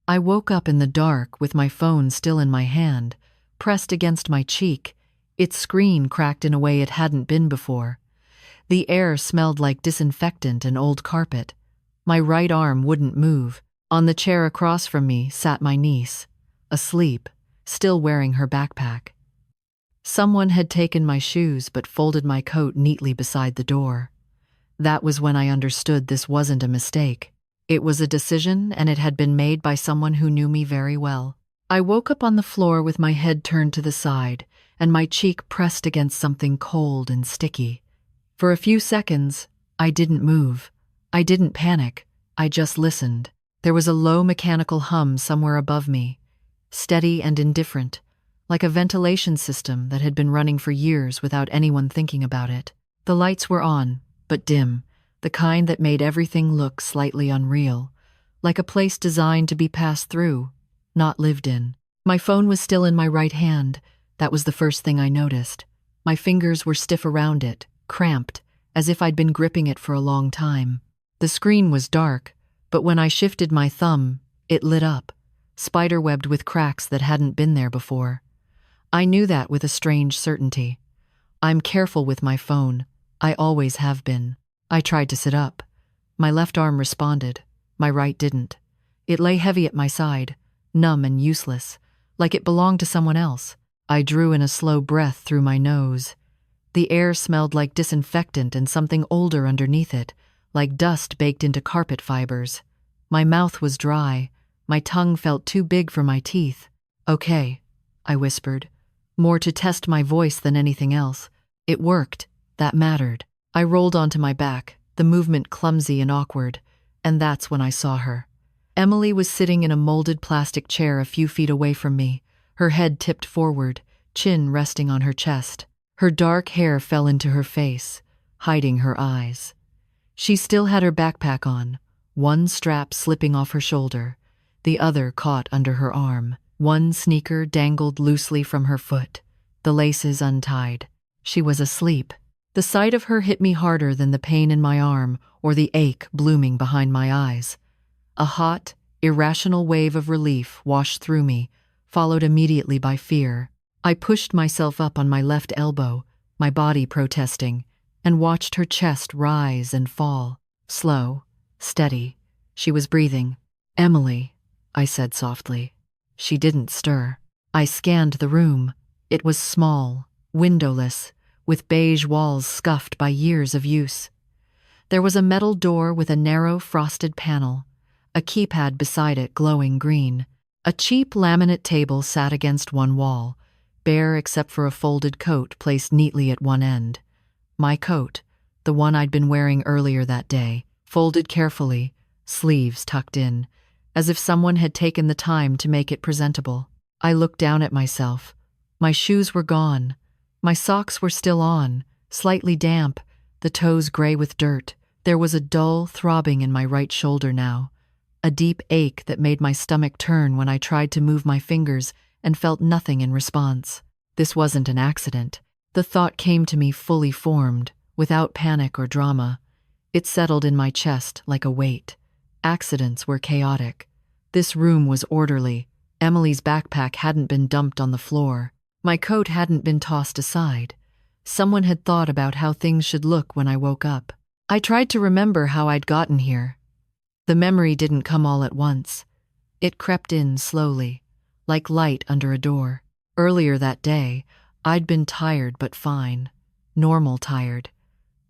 I woke up in the dark with my phone still in my hand, pressed against my cheek, its screen cracked in a way it hadn't been before. The air smelled like disinfectant and old carpet. My right arm wouldn't move. On the chair across from me sat my niece, asleep, still wearing her backpack. Someone had taken my shoes but folded my coat neatly beside the door. That was when I understood this wasn't a mistake. It was a decision, and it had been made by someone who knew me very well. I woke up on the floor with my head turned to the side, and my cheek pressed against something cold and sticky. For a few seconds, I didn't move. I didn't panic. I just listened. There was a low mechanical hum somewhere above me, steady and indifferent, like a ventilation system that had been running for years without anyone thinking about it. The lights were on, but dim, the kind that made everything look slightly unreal, like a place designed to be passed through, not lived in. My phone was still in my right hand. That was the first thing I noticed. My fingers were stiff around it, cramped, as if I'd been gripping it for a long time. The screen was dark, but when I shifted my thumb, it lit up, spiderwebbed with cracks that hadn't been there before. I knew that with a strange certainty. I'm careful with my phone. I always have been. I tried to sit up. My left arm responded. My right didn't. It lay heavy at my side, numb and useless, like it belonged to someone else. I drew in a slow breath through my nose. The air smelled like disinfectant and something older underneath it, like dust baked into carpet fibers. My mouth was dry. My tongue felt too big for my teeth. "Okay," I whispered, more to test my voice than anything else. It worked. That mattered. I rolled onto my back, the movement clumsy and awkward, and that's when I saw her. Emily was sitting in a molded plastic chair a few feet away from me, her head tipped forward, chin resting on her chest. Her dark hair fell into her face, hiding her eyes. She still had her backpack on, one strap slipping off her shoulder, the other caught under her arm. One sneaker dangled loosely from her foot, the laces untied. She was asleep. The sight of her hit me harder than the pain in my arm or the ache blooming behind my eyes. A hot, irrational wave of relief washed through me, followed immediately by fear. I pushed myself up on my left elbow, my body protesting, and watched her chest rise and fall. Slow, steady. She was breathing. "Emily," I said softly. She didn't stir. I scanned the room. It was small, windowless, with beige walls scuffed by years of use. There was a metal door with a narrow frosted panel, a keypad beside it glowing green. A cheap laminate table sat against one wall, bare except for a folded coat placed neatly at one end. My coat, the one I'd been wearing earlier that day, folded carefully, sleeves tucked in, as if someone had taken the time to make it presentable. I looked down at myself. My shoes were gone. My socks were still on, slightly damp, the toes gray with dirt. There was a dull throbbing in my right shoulder now, a deep ache that made my stomach turn when I tried to move my fingers and felt nothing in response. This wasn't an accident. The thought came to me fully formed, without panic or drama. It settled in my chest like a weight. Accidents were chaotic. This room was orderly. Emily's backpack hadn't been dumped on the floor. My coat hadn't been tossed aside. Someone had thought about how things should look when I woke up. I tried to remember how I'd gotten here. The memory didn't come all at once. It crept in slowly, like light under a door. Earlier that day, I'd been tired but fine. Normal tired.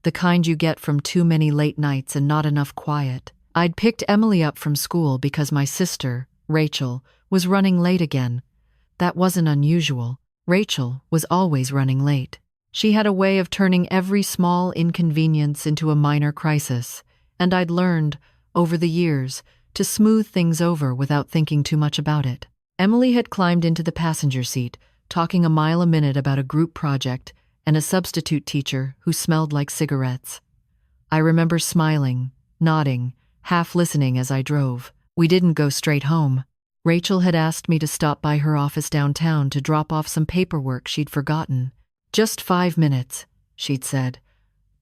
The kind you get from too many late nights and not enough quiet. I'd picked Emily up from school because my sister, Rachel, was running late again. That wasn't unusual. Rachel was always running late. She had a way of turning every small inconvenience into a minor crisis, and I'd learned, over the years, to smooth things over without thinking too much about it. Emily had climbed into the passenger seat, talking a mile a minute about a group project and a substitute teacher who smelled like cigarettes. I remember smiling, nodding, half listening as I drove. We didn't go straight home. Rachel had asked me to stop by her office downtown to drop off some paperwork she'd forgotten. "Just 5 minutes," she'd said.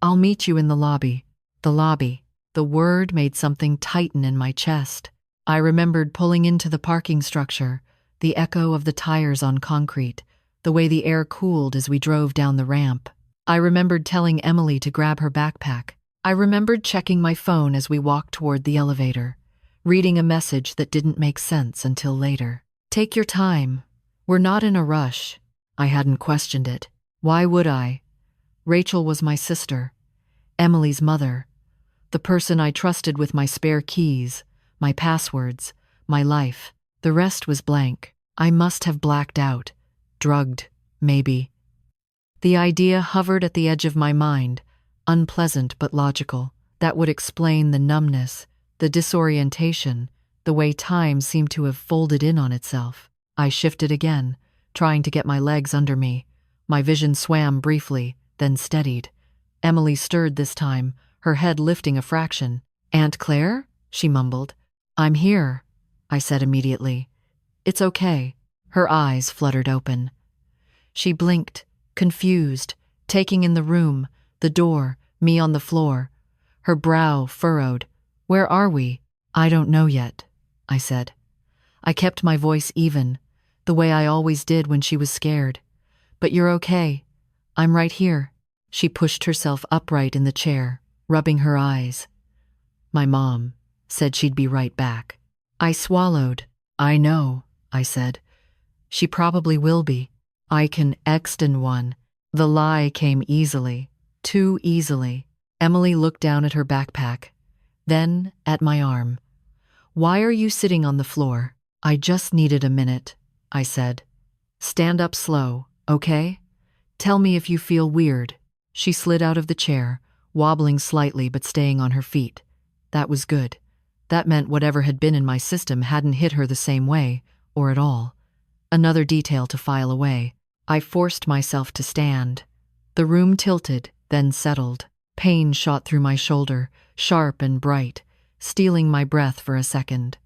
"I'll meet you in the lobby." The lobby. The word made something tighten in my chest. I remembered pulling into the parking structure, the echo of the tires on concrete, the way the air cooled as we drove down the ramp. I remembered telling Emily to grab her backpack. I remembered checking my phone as we walked toward the elevator, reading a message that didn't make sense until later. Take your time. We're not in a rush. I hadn't questioned it. Why would I? Rachel was my sister, Emily's mother, the person I trusted with my spare keys, my passwords, my life. The rest was blank. I must have blacked out. Drugged, maybe. The idea hovered at the edge of my mind, unpleasant but logical. That would explain the numbness, the disorientation, the way time seemed to have folded in on itself. I shifted again, trying to get my legs under me. My vision swam briefly, then steadied. Emily stirred this time, her head lifting a fraction. "Aunt Claire?" she mumbled. "I'm here," I said immediately. "It's okay." Her eyes fluttered open. She blinked, confused, taking in the room, the door, me on the floor. Her brow furrowed. "Where are we?" "I don't know yet," I said. I kept my voice even, the way I always did when she was scared. "But you're okay. I'm right here." She pushed herself upright in the chair, rubbing her eyes. "My mom said she'd be right back." I swallowed. "I know," I said. "She probably will be. I can extend one." The lie came easily, too easily. Emily looked down at her backpack, then at my arm. "Why are you sitting on the floor?" "I just needed a minute," I said. "Stand up slow, okay? Tell me if you feel weird." She slid out of the chair, wobbling slightly but staying on her feet. That was good. That meant whatever had been in my system hadn't hit her the same way, or at all. Another detail to file away. I forced myself to stand. The room tilted, then settled. Pain shot through my shoulder, sharp and bright, stealing my breath for a second.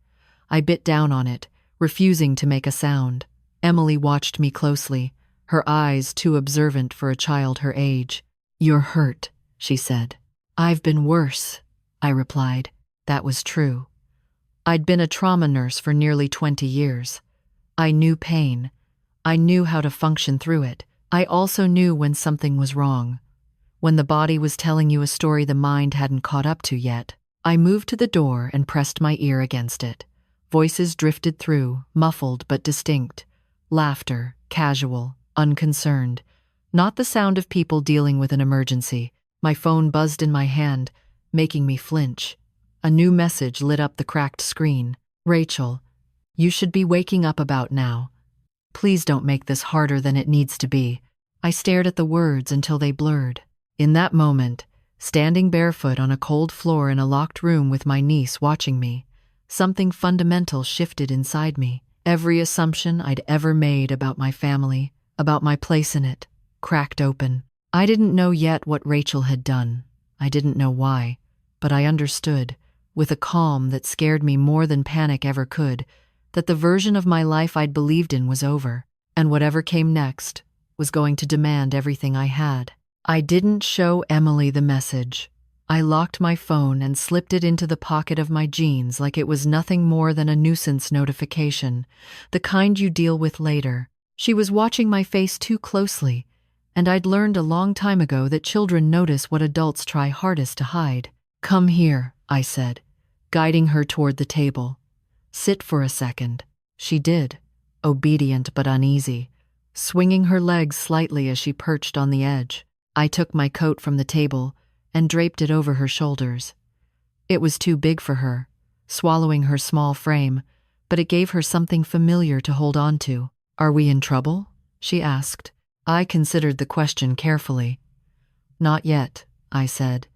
I bit down on it, refusing to make a sound. Emily watched me closely, her eyes too observant for a child her age. "You're hurt," she said. "I've been worse," I replied. That was true. I'd been a trauma nurse for nearly 20 years. I knew pain. I knew how to function through it. I also knew when something was wrong, when the body was telling you a story the mind hadn't caught up to yet. I moved to the door and pressed my ear against it. Voices drifted through, muffled but distinct. Laughter, casual, unconcerned. Not the sound of people dealing with an emergency. My phone buzzed in my hand, making me flinch. A new message lit up the cracked screen. "Rachel, you should be waking up about now. Please don't make this harder than it needs to be." I stared at the words until they blurred. In that moment, standing barefoot on a cold floor in a locked room with my niece watching me, something fundamental shifted inside me. Every assumption I'd ever made about my family, about my place in it, cracked open. I didn't know yet what Rachel had done. I didn't know why, but I understood, with a calm that scared me more than panic ever could, that the version of my life I'd believed in was over, and whatever came next was going to demand everything I had. I didn't show Emily the message. I locked my phone and slipped it into the pocket of my jeans like it was nothing more than a nuisance notification, the kind you deal with later. She was watching my face too closely, and I'd learned a long time ago that children notice what adults try hardest to hide. "Come here," I said, guiding her toward the table. "Sit for a second." She did, obedient but uneasy, swinging her legs slightly as she perched on the edge. I took my coat from the table and draped it over her shoulders. It was too big for her, swallowing her small frame, but it gave her something familiar to hold on to. "Are we in trouble?" she asked. I considered the question carefully. "Not yet," I said,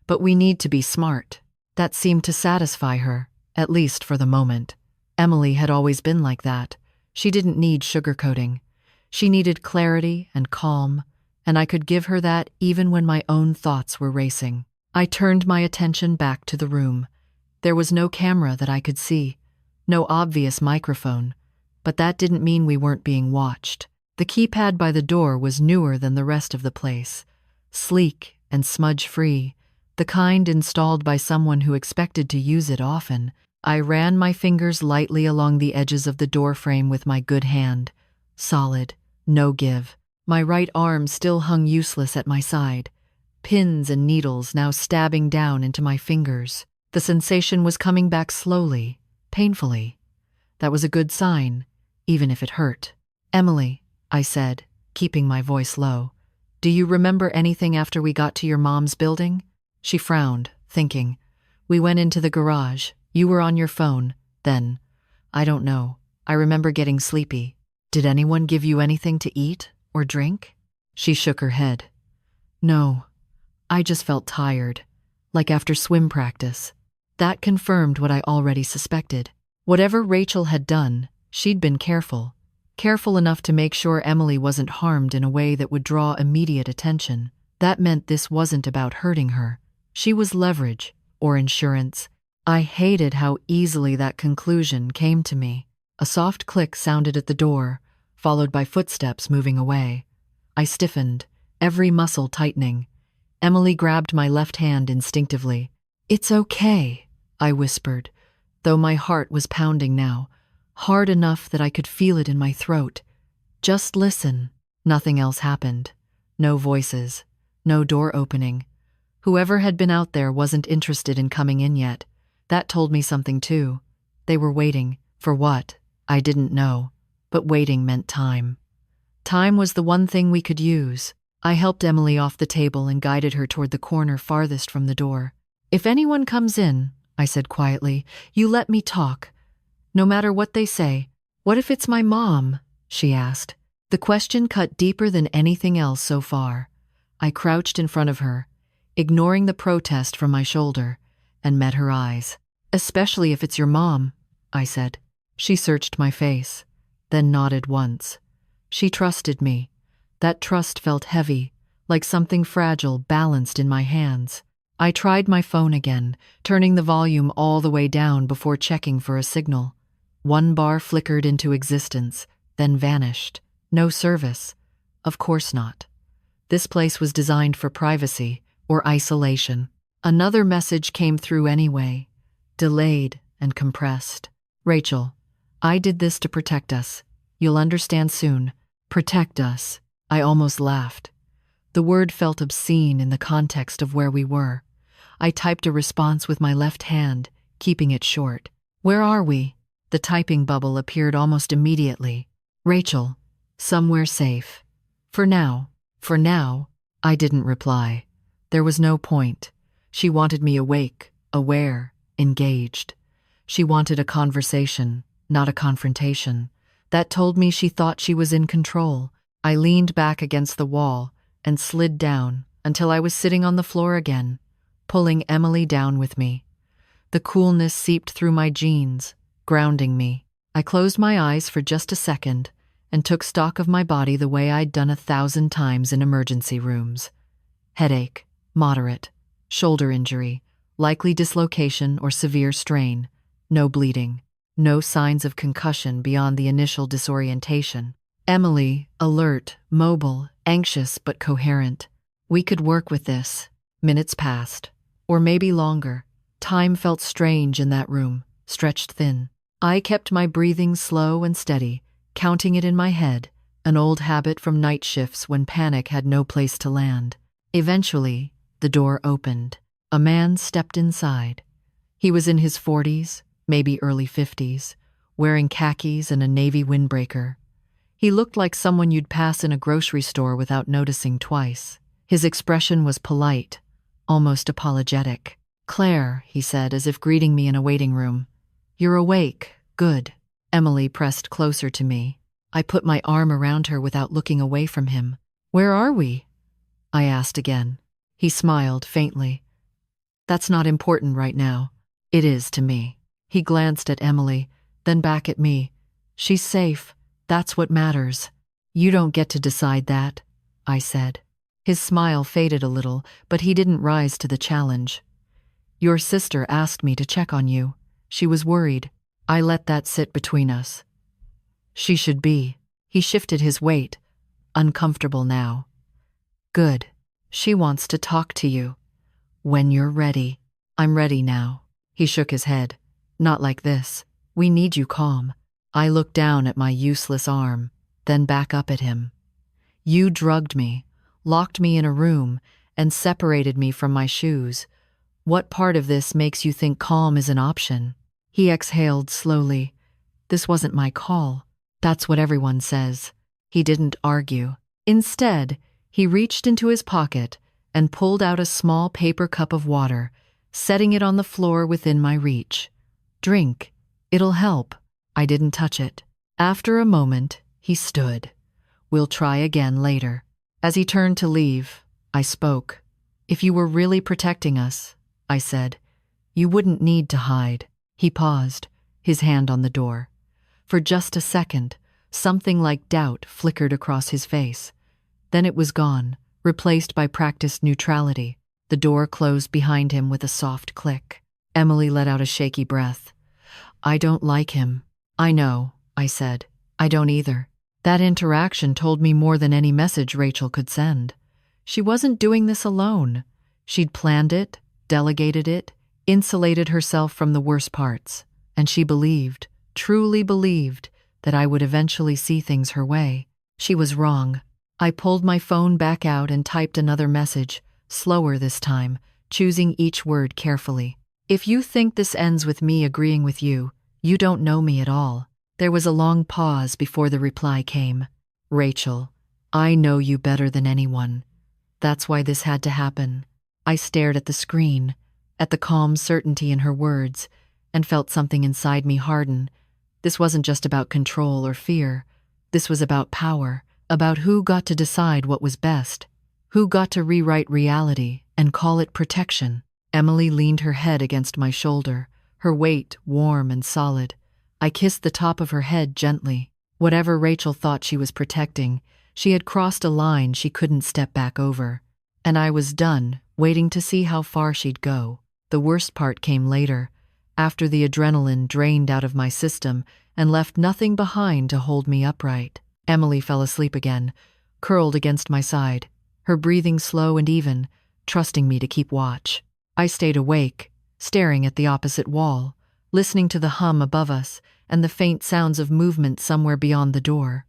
"but we need to be smart." That seemed to satisfy her, at least for the moment. Emily had always been like that. She didn't need sugarcoating. She needed clarity and calm, and I could give her that even when my own thoughts were racing. I turned my attention back to the room. There was no camera that I could see, no obvious microphone, but that didn't mean we weren't being watched. The keypad by the door was newer than the rest of the place, sleek and smudge-free, the kind installed by someone who expected to use it often. I ran my fingers lightly along the edges of the door frame with my good hand. Solid, no give. My right arm still hung useless at my side. Pins and needles now stabbing down into my fingers. The sensation was coming back slowly, painfully. That was a good sign, even if it hurt. "Emily," I said, keeping my voice low, "do you remember anything after we got to your mom's building?" She frowned, thinking. "We went into the garage. You were on your phone. Then, I don't know. I remember getting sleepy. Did anyone give you anything to eat or drink?" She shook her head. "No, I just felt tired, like after swim practice." That confirmed what I already suspected. Whatever Rachel had done, she'd been careful. Careful enough to make sure Emily wasn't harmed in a way that would draw immediate attention. That meant this wasn't about hurting her. She was leverage, or insurance. I hated how easily that conclusion came to me. A soft click sounded at the door, followed by footsteps moving away. I stiffened, every muscle tightening. Emily grabbed my left hand instinctively. "It's okay," I whispered, though my heart was pounding now, hard enough that I could feel it in my throat. "Just listen." Nothing else happened. No voices. No door opening. Whoever had been out there wasn't interested in coming in yet. That told me something too. They were waiting. For what? I didn't know. But waiting meant time. Time was the one thing we could use. I helped Emily off the table and guided her toward the corner farthest from the door. "If anyone comes in," I said quietly, "you let me talk. No matter what they say." "What if it's my mom?" she asked. The question cut deeper than anything else so far. I crouched in front of her, ignoring the protest from my shoulder, and met her eyes. "Especially if it's your mom," I said. She searched my face, then nodded once. She trusted me. That trust felt heavy, like something fragile balanced in my hands. I tried my phone again, turning the volume all the way down before checking for a signal. One bar flickered into existence, then vanished. No service. Of course not. This place was designed for privacy or isolation. Another message came through anyway, delayed and compressed. "Rachel, I did this to protect us. You'll understand soon. Protect us." I almost laughed. The word felt obscene in the context of where we were. I typed a response with my left hand, keeping it short. "Where are we?" The typing bubble appeared almost immediately. "Rachel, somewhere safe. For now." For now, I didn't reply. There was no point. She wanted me awake, aware, engaged. She wanted a conversation, not a confrontation. That told me she thought she was in control. I leaned back against the wall and slid down until I was sitting on the floor again, pulling Emily down with me. The coolness seeped through my jeans, grounding me. I closed my eyes for just a second and took stock of my body the way I'd done 1,000 times in emergency rooms. Headache, moderate. Shoulder injury, likely dislocation or severe strain. No bleeding. No signs of concussion beyond the initial disorientation. Emily, alert, mobile, anxious but coherent. We could work with this. Minutes passed. Or maybe longer. Time felt strange in that room, stretched thin. I kept my breathing slow and steady, counting it in my head, an old habit from night shifts when panic had no place to land. Eventually, the door opened. A man stepped inside. He was in his 40s, maybe early 50s, wearing khakis and a navy windbreaker. He looked like someone you'd pass in a grocery store without noticing twice. His expression was polite, almost apologetic. "Claire," he said, as if greeting me in a waiting room. "You're awake. Good." Emily pressed closer to me. I put my arm around her without looking away from him. "Where are we?" I asked again. He smiled faintly. "That's not important right now." "It is to me." He glanced at Emily, then back at me. "She's safe. That's what matters." "You don't get to decide that," I said. His smile faded a little, but he didn't rise to the challenge. "Your sister asked me to check on you. She was worried. I let that sit between us." "She should be." He shifted his weight, uncomfortable now. "Good. She wants to talk to you. When you're ready." "I'm ready now." He shook his head. Not like this. We need you calm. I looked down at my useless arm, then back up at him. You drugged me, locked me in a room, and separated me from my shoes. What part of this makes you think calm is an option? He exhaled slowly. This wasn't my call. That's what everyone says. He didn't argue. Instead, he reached into his pocket and pulled out a small paper cup of water, setting it on the floor within my reach. Drink. It'll help. I didn't touch it. After a moment, he stood. We'll try again later. As he turned to leave, I spoke. If you were really protecting us, I said, you wouldn't need to hide. He paused, his hand on the door. For just a second, something like doubt flickered across his face. Then it was gone, replaced by practiced neutrality. The door closed behind him with a soft click. Emily let out a shaky breath. I don't like him. I know, I said. I don't either. That interaction told me more than any message Rachel could send. She wasn't doing this alone. She'd planned it, delegated it, insulated herself from the worst parts, and she believed, truly believed, that I would eventually see things her way. She was wrong. I pulled my phone back out and typed another message, slower this time, choosing each word carefully. If you think this ends with me agreeing with you, you don't know me at all. There was a long pause before the reply came. Rachel, I know you better than anyone. That's why this had to happen. I stared at the screen, at the calm certainty in her words, and felt something inside me harden. This wasn't just about control or fear. This was about power, about who got to decide what was best, who got to rewrite reality and call it protection. Emily leaned her head against my shoulder, her weight warm and solid. I kissed the top of her head gently. Whatever Rachel thought she was protecting, she had crossed a line she couldn't step back over. And I was done, waiting to see how far she'd go. The worst part came later, after the adrenaline drained out of my system and left nothing behind to hold me upright. Emily fell asleep again, curled against my side, her breathing slow and even, trusting me to keep watch. I stayed awake, staring at the opposite wall, listening to the hum above us and the faint sounds of movement somewhere beyond the door.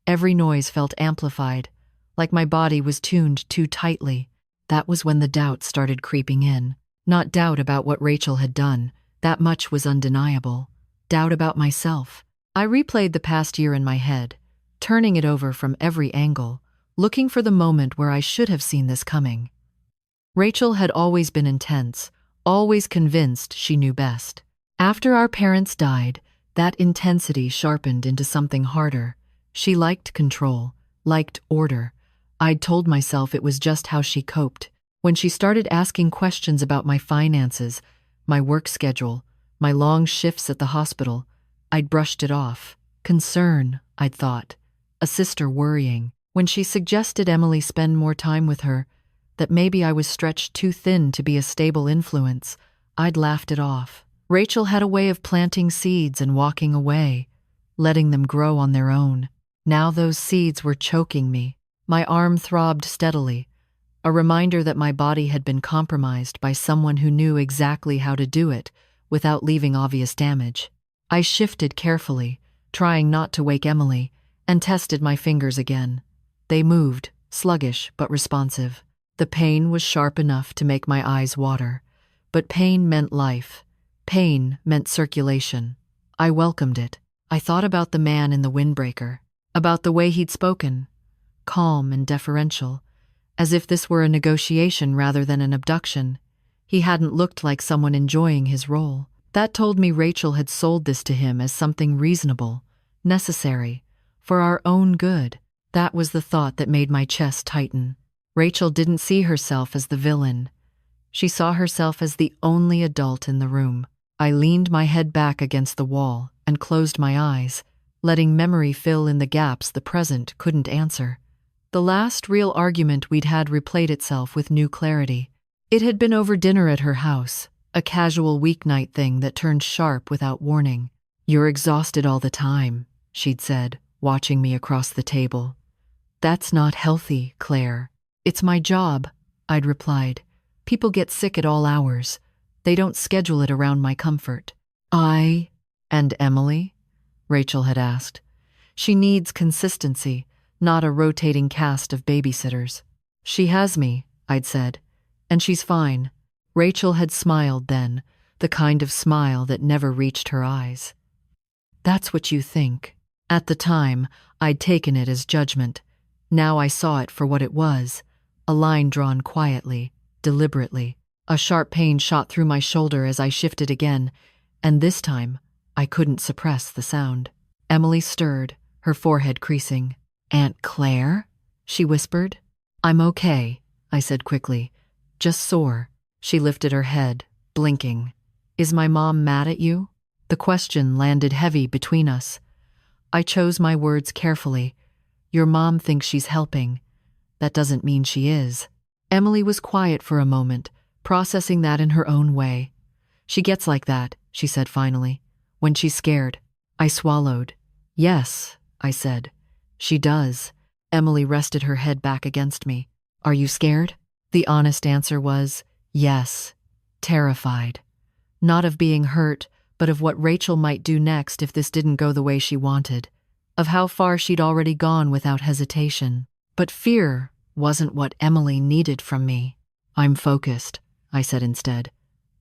Every noise felt amplified, like my body was tuned too tightly. That was when the doubt started creeping in. Not doubt about what Rachel had done, that much was undeniable. Doubt about myself. I replayed the past year in my head, turning it over from every angle, looking for the moment where I should have seen this coming. Rachel had always been intense, always convinced she knew best. After our parents died, that intensity sharpened into something harder. She liked control, liked order. I'd told myself it was just how she coped. When she started asking questions about my finances, my work schedule, my long shifts at the hospital, I'd brushed it off. Concern, I'd thought. A sister worrying. When she suggested Emily spend more time with her, that maybe I was stretched too thin to be a stable influence, I'd laughed it off. Rachel had a way of planting seeds and walking away, letting them grow on their own. Now those seeds were choking me. My arm throbbed steadily, a reminder that my body had been compromised by someone who knew exactly how to do it without leaving obvious damage. I shifted carefully, trying not to wake Emily, and tested my fingers again. They moved, sluggish but responsive. The pain was sharp enough to make my eyes water, but pain meant life. Pain meant circulation. I welcomed it. I thought about the man in the windbreaker, about the way he'd spoken, calm and deferential, as if this were a negotiation rather than an abduction. He hadn't looked like someone enjoying his role. That told me Rachel had sold this to him as something reasonable, necessary, for our own good. That was the thought that made my chest tighten. Rachel didn't see herself as the villain. She saw herself as the only adult in the room. I leaned my head back against the wall and closed my eyes, letting memory fill in the gaps the present couldn't answer. The last real argument we'd had replayed itself with new clarity. It had been over dinner at her house, a casual weeknight thing that turned sharp without warning. "You're exhausted all the time," she'd said, watching me across the table. "That's not healthy, Claire." "It's my job," I'd replied. "People get sick at all hours. They don't schedule it around my comfort." I and Emily? Rachel had asked. She needs consistency, not a rotating cast of babysitters. She has me, I'd said, and she's fine. Rachel had smiled then, the kind of smile that never reached her eyes. That's what you think. At the time, I'd taken it as judgment. Now I saw it for what it was, a line drawn quietly, deliberately. A sharp pain shot through my shoulder as I shifted again, and this time, I couldn't suppress the sound. Emily stirred, her forehead creasing. "Aunt Claire?" she whispered. "I'm okay," I said quickly. "Just sore." She lifted her head, blinking. "Is my mom mad at you?" The question landed heavy between us. I chose my words carefully. "Your mom thinks she's helping. That doesn't mean she is." Emily was quiet for a moment, processing that in her own way. "She gets like that," she said finally, "when she's scared." I swallowed. "Yes," I said. "She does." Emily rested her head back against me. "Are you scared?" The honest answer was, yes, terrified. Not of being hurt, but of what Rachel might do next if this didn't go the way she wanted, of how far she'd already gone without hesitation. But fear wasn't what Emily needed from me. "I'm focused," I said instead.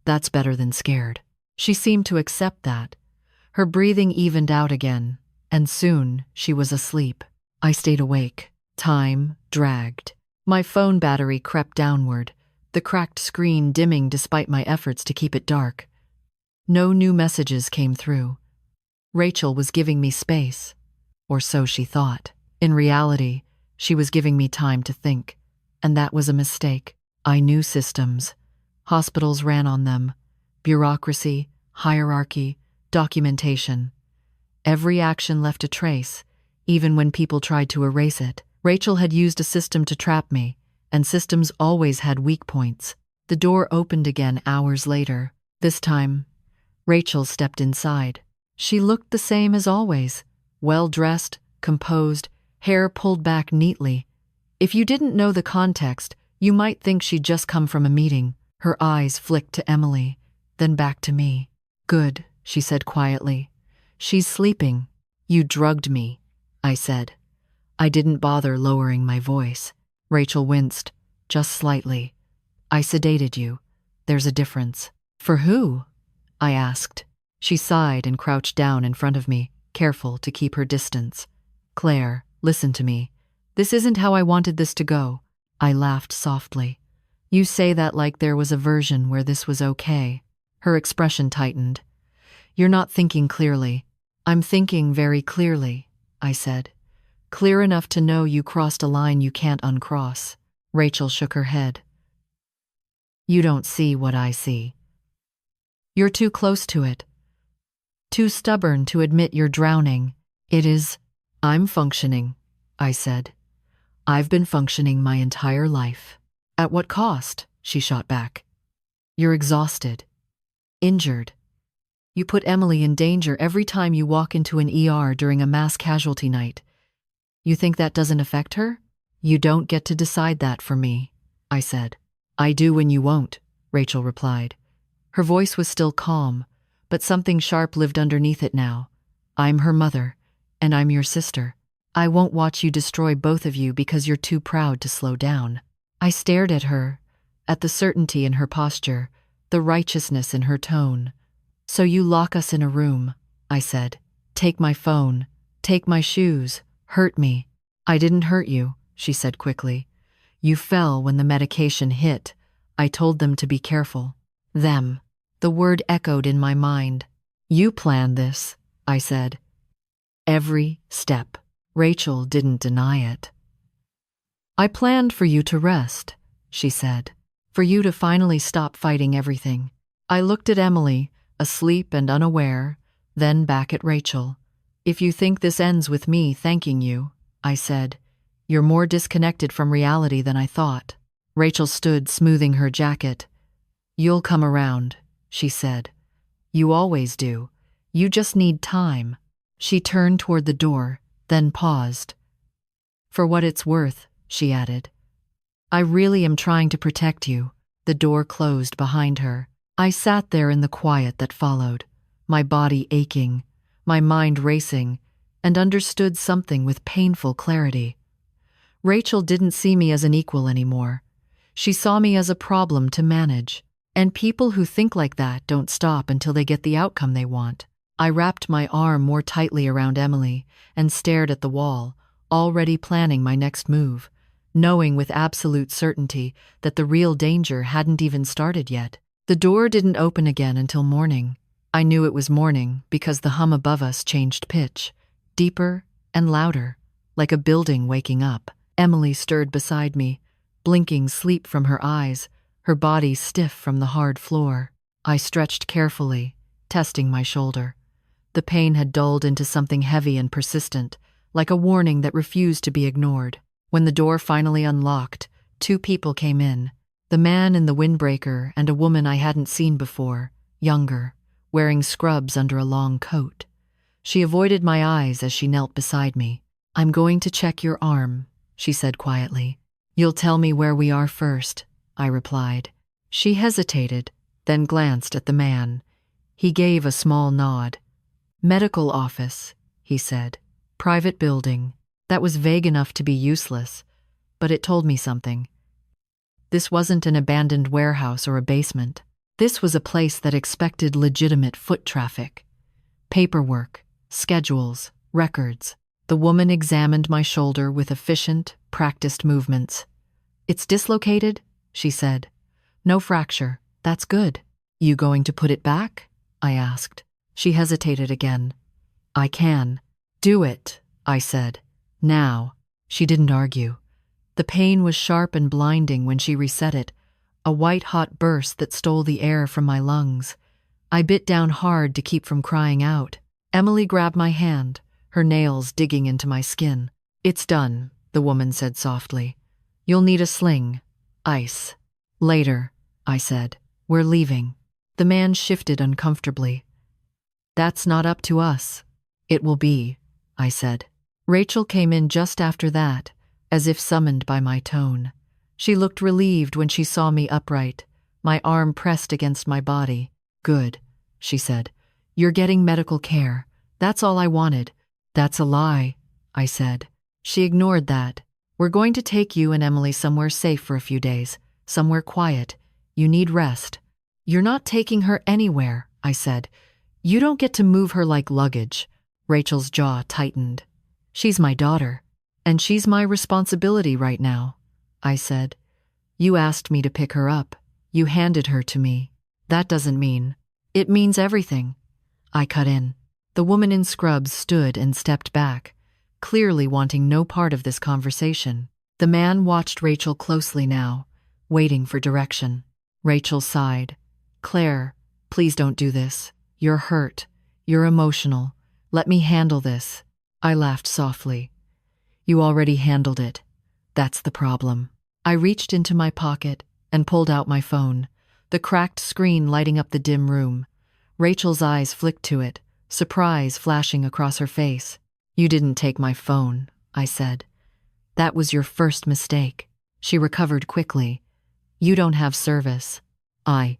"That's better than scared." She seemed to accept that. Her breathing evened out again, and soon she was asleep. I stayed awake. Time dragged. My phone battery crept downward, the cracked screen dimming despite my efforts to keep it dark. No new messages came through. Rachel was giving me space, or so she thought. In reality, she was giving me time to think, and that was a mistake. I knew systems. Hospitals ran on them. Bureaucracy, hierarchy, documentation. Every action left a trace, even when people tried to erase it. Rachel had used a system to trap me, and systems always had weak points. The door opened again hours later. This time, Rachel stepped inside. She looked the same as always, well-dressed, composed, hair pulled back neatly. If you didn't know the context, you might think she'd just come from a meeting. Her eyes flicked to Emily, then back to me. "Good," she said quietly. "She's sleeping." "You drugged me," I said. I didn't bother lowering my voice. Rachel winced, just slightly. "I sedated you. There's a difference." "For who?" I asked. She sighed and crouched down in front of me, careful to keep her distance. "Claire, listen to me. This isn't how I wanted this to go." I laughed softly. "You say that like there was a version where this was okay." Her expression tightened. "You're not thinking clearly." "I'm thinking very clearly," I said. "Clear enough to know you crossed a line you can't uncross." Rachel shook her head. "You don't see what I see. You're too close to it. Too stubborn to admit you're drowning. It is." "I'm functioning," I said. "I've been functioning my entire life." "At what cost?" she shot back. "You're exhausted. Injured. You put Emily in danger every time you walk into an ER during a mass casualty night. You think that doesn't affect her?" "You don't get to decide that for me," I said. "I do when you won't," Rachel replied. Her voice was still calm, but something sharp lived underneath it now. "I'm her mother, and I'm your sister. I won't watch you destroy both of you because you're too proud to slow down." I stared at her, at the certainty in her posture, the righteousness in her tone. "So you lock us in a room," I said. "Take my phone, take my shoes, hurt me." "I didn't hurt you," she said quickly. "You fell when the medication hit. I told them to be careful." "Them." The word echoed in my mind. "You planned this," I said. "Every step." Rachel didn't deny it. "I planned for you to rest," she said. "For you to finally stop fighting everything." I looked at Emily, asleep and unaware, then back at Rachel. "If you think this ends with me thanking you," I said, "you're more disconnected from reality than I thought." Rachel stood smoothing her jacket. "You'll come around," she said. "You always do. You just need time." She turned toward the door, then paused. "For what it's worth," she added. "I really am trying to protect you." The door closed behind her. I sat there in the quiet that followed. my body aching, my mind racing, and understood something with painful clarity. Rachel didn't see me as an equal anymore. She saw me as a problem to manage. And people who think like that don't stop until they get the outcome they want. I wrapped my arm more tightly around Emily and stared at the wall, already planning my next move, knowing with absolute certainty that the real danger hadn't even started yet. The door didn't open again until morning. I knew it was morning because the hum above us changed pitch, deeper and louder, like a building waking up. Emily stirred beside me, blinking sleep from her eyes, her body stiff from the hard floor. I stretched carefully, testing my shoulder. The pain had dulled into something heavy and persistent, like a warning that refused to be ignored. When the door finally unlocked, 2 people came in. The man in the windbreaker and a woman I hadn't seen before, younger, wearing scrubs under a long coat. She avoided my eyes as she knelt beside me. "I'm going to check your arm," she said quietly. "You'll tell me where we are first," I replied. She hesitated, then glanced at the man. He gave a small nod. "Medical office," he said. "Private building." That was vague enough to be useless, but it told me something. This wasn't an abandoned warehouse or a basement. This was a place that expected legitimate foot traffic. Paperwork, schedules, records. The woman examined my shoulder with efficient, practiced movements. "It's dislocated?" she said. "No fracture. That's good." "You going to put it back?" I asked. She hesitated again. "I can." "Do it," I said. "Now." She didn't argue. The pain was sharp and blinding when she reset it, a white-hot burst that stole the air from my lungs. I bit down hard to keep from crying out. Emily grabbed my hand, her nails digging into my skin. "It's done," the woman said softly. "You'll need a sling. Ice." "Later," I said. "We're leaving." The man shifted uncomfortably. "That's not up to us." "It will be," I said. Rachel came in just after that, as if summoned by my tone. She looked relieved when she saw me upright, my arm pressed against my body. "Good," she said. "You're getting medical care. That's all I wanted." "That's a lie," I said. She ignored that. "We're going to take you and Emily somewhere safe for a few days, somewhere quiet. You need rest." "You're not taking her anywhere," I said. "You don't get to move her like luggage." Rachel's jaw tightened. "She's my daughter, and she's my responsibility right now," I said. "You asked me to pick her up. You handed her to me. That doesn't mean." "It means everything," I cut in. The woman in scrubs stood and stepped back, clearly wanting no part of this conversation. The man watched Rachel closely now, waiting for direction. Rachel sighed. "Claire, please don't do this. You're hurt. You're emotional. Let me handle this." I laughed softly. "You already handled it. That's the problem." I reached into my pocket and pulled out my phone, the cracked screen lighting up the dim room. Rachel's eyes flicked to it, surprise flashing across her face. "You didn't take my phone," I said. "That was your first mistake." She recovered quickly. "You don't have service." I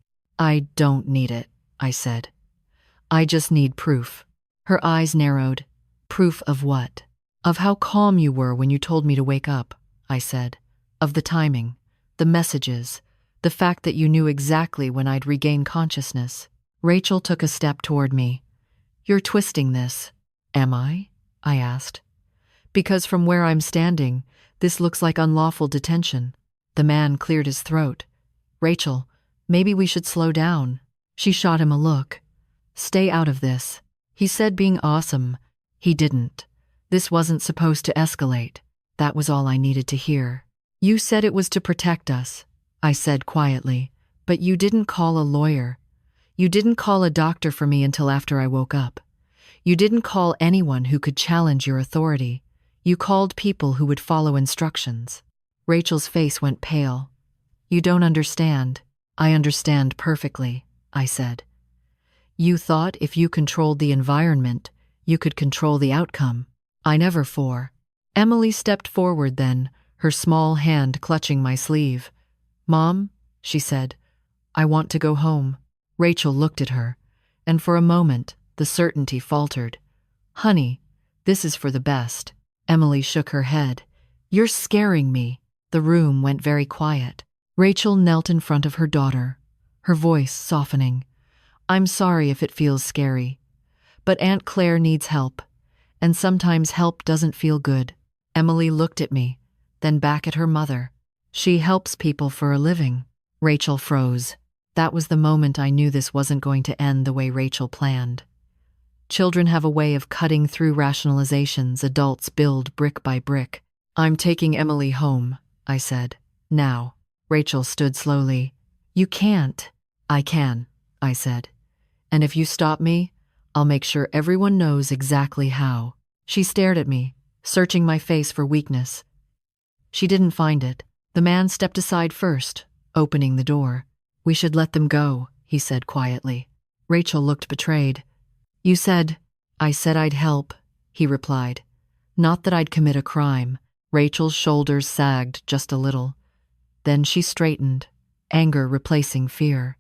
don't need it," I said. "I just need proof." Her eyes narrowed. "Proof of what?" "Of how calm you were when you told me to wake up," I said. "Of the timing, the messages, the fact that you knew exactly when I'd regain consciousness." Rachel took a step toward me. "You're twisting this." "Am I?" I asked. "Because from where I'm standing, this looks like unlawful detention." The man cleared his throat. "Rachel, maybe we should slow down." She shot him a look. "Stay out of this." He said being awesome. He didn't. This wasn't supposed to escalate. That was all I needed to hear. "You said it was to protect us," I said quietly, "but you didn't call a lawyer. You didn't call a doctor for me until after I woke up. You didn't call anyone who could challenge your authority. You called people who would follow instructions." Rachel's face went pale. "You don't understand." "I understand perfectly," I said. "You thought if you controlled the environment, you could control the outcome. I never for." Emily stepped forward then, her small hand clutching my sleeve. "Mom," she said, "I want to go home." Rachel looked at her. and for a moment, the certainty faltered. "Honey, this is for the best." Emily shook her head. "You're scaring me." The room went very quiet. Rachel knelt in front of her daughter, her voice softening. "I'm sorry if it feels scary, but Aunt Claire needs help, and sometimes help doesn't feel good." Emily looked at me, then back at her mother. "She helps people for a living." Rachel froze. That was the moment I knew this wasn't going to end the way Rachel planned. Children have a way of cutting through rationalizations adults build brick by brick. "I'm taking Emily home," I said. "Now." Rachel stood slowly. "You can't." "I can," I said. "And if you stop me, I'll make sure everyone knows exactly how." She stared at me, searching my face for weakness. She didn't find it. The man stepped aside first, opening the door. "We should let them go," he said quietly. Rachel looked betrayed. "You said—" "I said I'd help," he replied. "Not that I'd commit a crime." Rachel's shoulders sagged just a little. Then she straightened, anger replacing fear.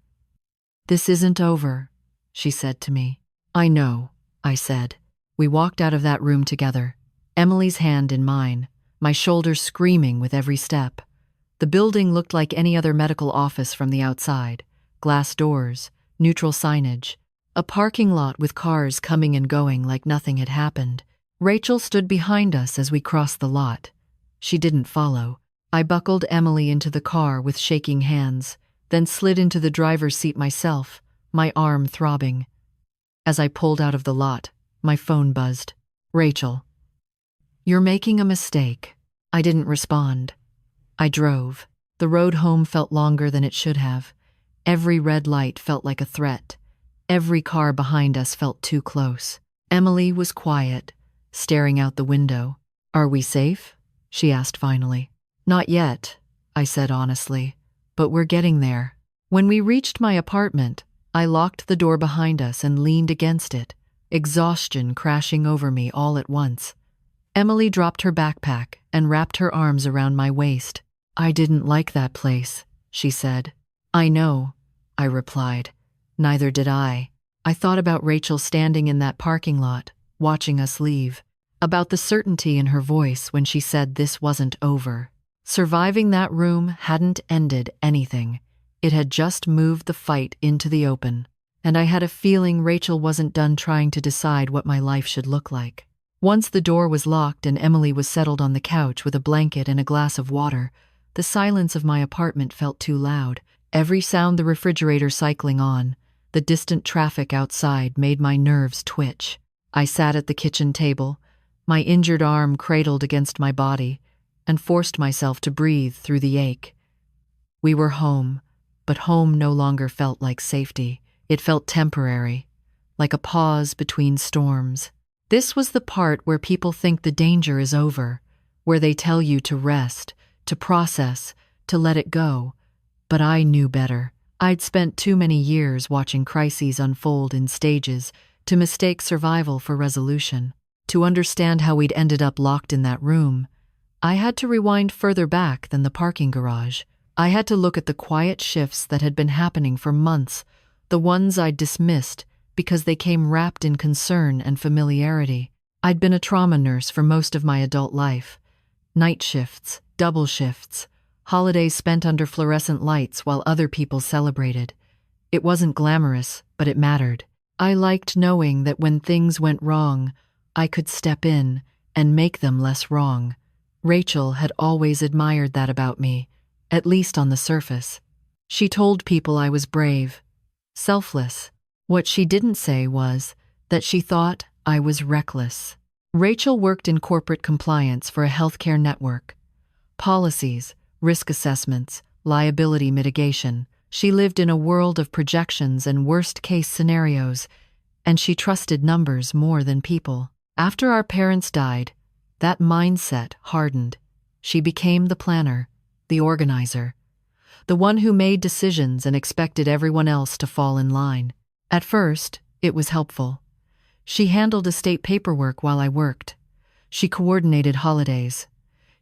"This isn't over," she said to me. "I know," I said. We walked out of that room together, Emily's hand in mine, my shoulders screaming with every step. The building looked like any other medical office from the outside. Glass doors, neutral signage, a parking lot with cars coming and going like nothing had happened. Rachel stood behind us as we crossed the lot. She didn't follow. I buckled Emily into the car with shaking hands, then slid into the driver's seat myself, my arm throbbing. As I pulled out of the lot, my phone buzzed. "Rachel." "You're making a mistake." I didn't respond. I drove. The road home felt longer than it should have. Every red light felt like a threat. Every car behind us felt too close. Emily was quiet, staring out the window. "Are we safe?" she asked finally. "Not yet," I said honestly, "but we're getting there." When we reached my apartment, I locked the door behind us and leaned against it, exhaustion crashing over me all at once. Emily dropped her backpack and wrapped her arms around my waist. "I didn't like that place," she said. "I know," I replied. "Neither did I." I thought about Rachel standing in that parking lot, watching us leave, about the certainty in her voice when she said this wasn't over. Surviving that room hadn't ended anything. It had just moved the fight into the open. And I had a feeling Rachel wasn't done trying to decide what my life should look like. Once the door was locked and Emily was settled on the couch with a blanket and a glass of water, the silence of my apartment felt too loud. Every sound, the refrigerator cycling on, the distant traffic outside, made my nerves twitch. I sat at the kitchen table, my injured arm cradled against my body, and forced myself to breathe through the ache. We were home, but home no longer felt like safety. It felt temporary, like a pause between storms. This was the part where people think the danger is over, where they tell you to rest, to process, to let it go. But I knew better. I'd spent too many years watching crises unfold in stages to mistake survival for resolution. To understand how we'd ended up locked in that room, I had to rewind further back than the parking garage. I had to look at the quiet shifts that had been happening for months, the ones I'd dismissed because they came wrapped in concern and familiarity. I'd been a trauma nurse for most of my adult life. Night shifts, double shifts, holidays spent under fluorescent lights while other people celebrated. It wasn't glamorous, but it mattered. I liked knowing that when things went wrong, I could step in and make them less wrong. Rachel had always admired that about me, at least on the surface. She told people I was brave, selfless. What she didn't say was that she thought I was reckless. Rachel worked in corporate compliance for a healthcare network. Policies, risk assessments, liability mitigation. She lived in a world of projections and worst-case scenarios, and she trusted numbers more than people. After our parents died, that mindset hardened. She became the planner, the organizer, the one who made decisions and expected everyone else to fall in line. At first, it was helpful. She handled estate paperwork while I worked. She coordinated holidays.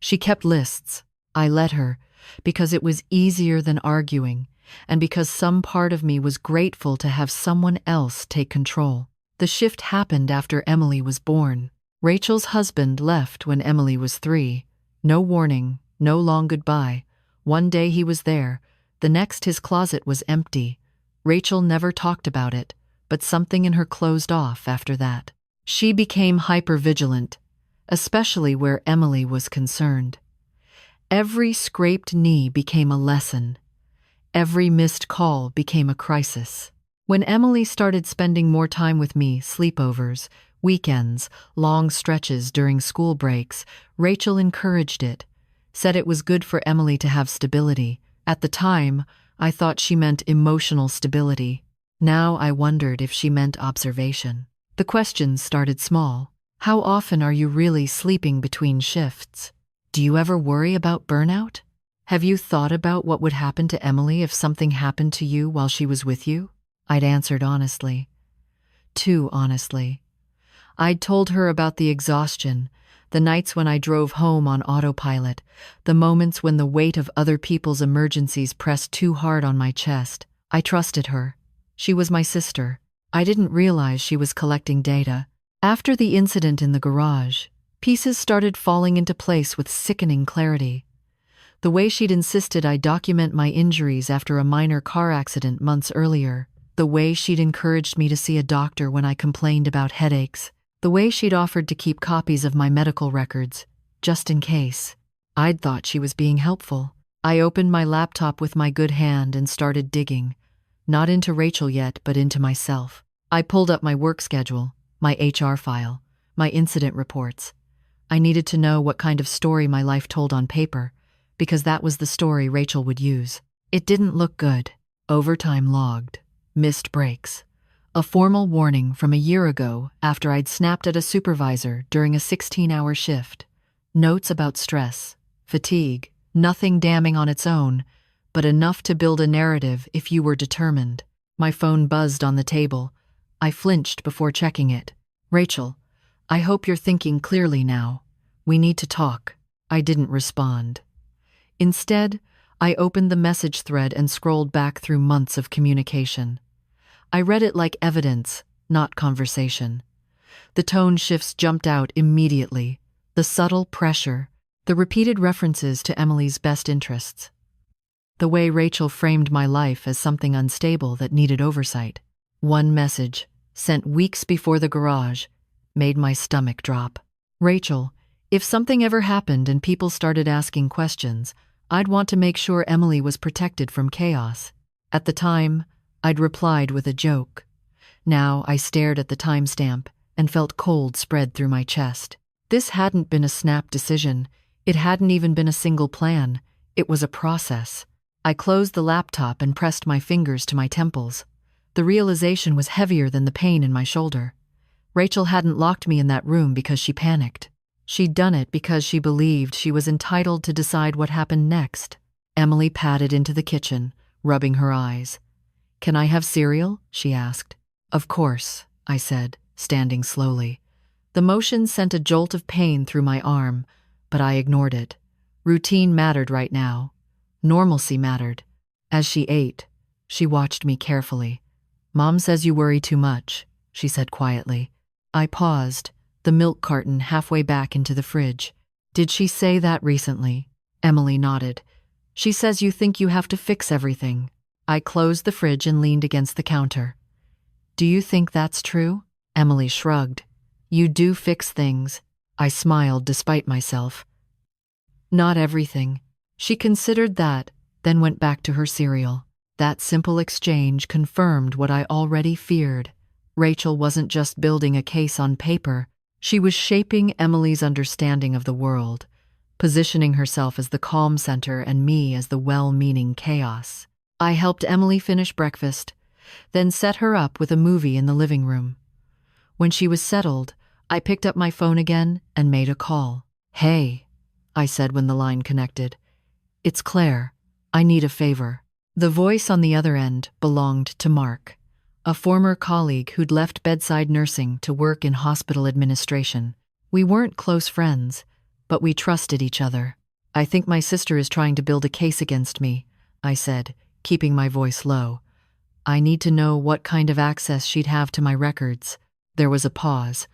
She kept lists. I let her, because it was easier than arguing, and because some part of me was grateful to have someone else take control. The shift happened after Emily was born. Rachel's husband left when Emily was 3. No warning, no long goodbye. One day he was there, the next his closet was empty. Rachel never talked about it, but something in her closed off after that. She became hypervigilant, especially where Emily was concerned. Every scraped knee became a lesson. Every missed call became a crisis. When Emily started spending more time with me, sleepovers, weekends, long stretches during school breaks, Rachel encouraged it, said it was good for Emily to have stability. At the time, I thought she meant emotional stability. Now I wondered if she meant observation. The questions started small. How often are you really sleeping between shifts? Do you ever worry about burnout? Have you thought about what would happen to Emily if something happened to you while she was with you? I'd answered honestly. Too honestly. I'd told her about the exhaustion, the nights when I drove home on autopilot, the moments when the weight of other people's emergencies pressed too hard on my chest. I trusted her. She was my sister. I didn't realize she was collecting data. After the incident in the garage, pieces started falling into place with sickening clarity. The way she'd insisted I document my injuries after a minor car accident months earlier, the way she'd encouraged me to see a doctor when I complained about headaches, the way she'd offered to keep copies of my medical records, just in case. I'd thought she was being helpful. I opened my laptop with my good hand and started digging, not into Rachel yet, but into myself. I pulled up my work schedule, my HR file, my incident reports. I needed to know what kind of story my life told on paper, because that was the story Rachel would use. It didn't look good. Overtime logged. Missed breaks. A formal warning from a year ago after I'd snapped at a supervisor during a 16-hour shift. Notes about stress, fatigue, nothing damning on its own, but enough to build a narrative if you were determined. My phone buzzed on the table. I flinched before checking it. Rachel, I hope you're thinking clearly now. We need to talk. I didn't respond. Instead, I opened the message thread and scrolled back through months of communication. I read it like evidence, not conversation. The tone shifts jumped out immediately. The subtle pressure, the repeated references to Emily's best interests. The way Rachel framed my life as something unstable that needed oversight. One message, sent weeks before the garage, made my stomach drop. Rachel, if something ever happened and people started asking questions, I'd want to make sure Emily was protected from chaos. At the time, I'd replied with a joke. Now I stared at the timestamp and felt cold spread through my chest. This hadn't been a snap decision. It hadn't even been a single plan. It was a process. I closed the laptop and pressed my fingers to my temples. The realization was heavier than the pain in my shoulder. Rachel hadn't locked me in that room because she panicked. She'd done it because she believed she was entitled to decide what happened next. Emily padded into the kitchen, rubbing her eyes. "Can I have cereal?" she asked. "Of course," I said, standing slowly. The motion sent a jolt of pain through my arm, but I ignored it. Routine mattered right now. Normalcy mattered. As she ate, she watched me carefully. "Mom says you worry too much," she said quietly. I paused, the milk carton halfway back into the fridge. "Did she say that recently?" Emily nodded. "She says you think you have to fix everything." I closed the fridge and leaned against the counter. "Do you think that's true?" Emily shrugged. "You do fix things." I smiled despite myself. "Not everything." She considered that, then went back to her cereal. That simple exchange confirmed what I already feared. Rachel wasn't just building a case on paper. She was shaping Emily's understanding of the world, positioning herself as the calm center and me as the well-meaning chaos. I helped Emily finish breakfast, then set her up with a movie in the living room. When she was settled, I picked up my phone again and made a call. "Hey," I said when the line connected. "It's Claire. I need a favor." The voice on the other end belonged to Mark, a former colleague who'd left bedside nursing to work in hospital administration. We weren't close friends, but we trusted each other. I think my sister is trying to build a case against me, I said, keeping my voice low. I need to know what kind of access she'd have to my records. There was a pause.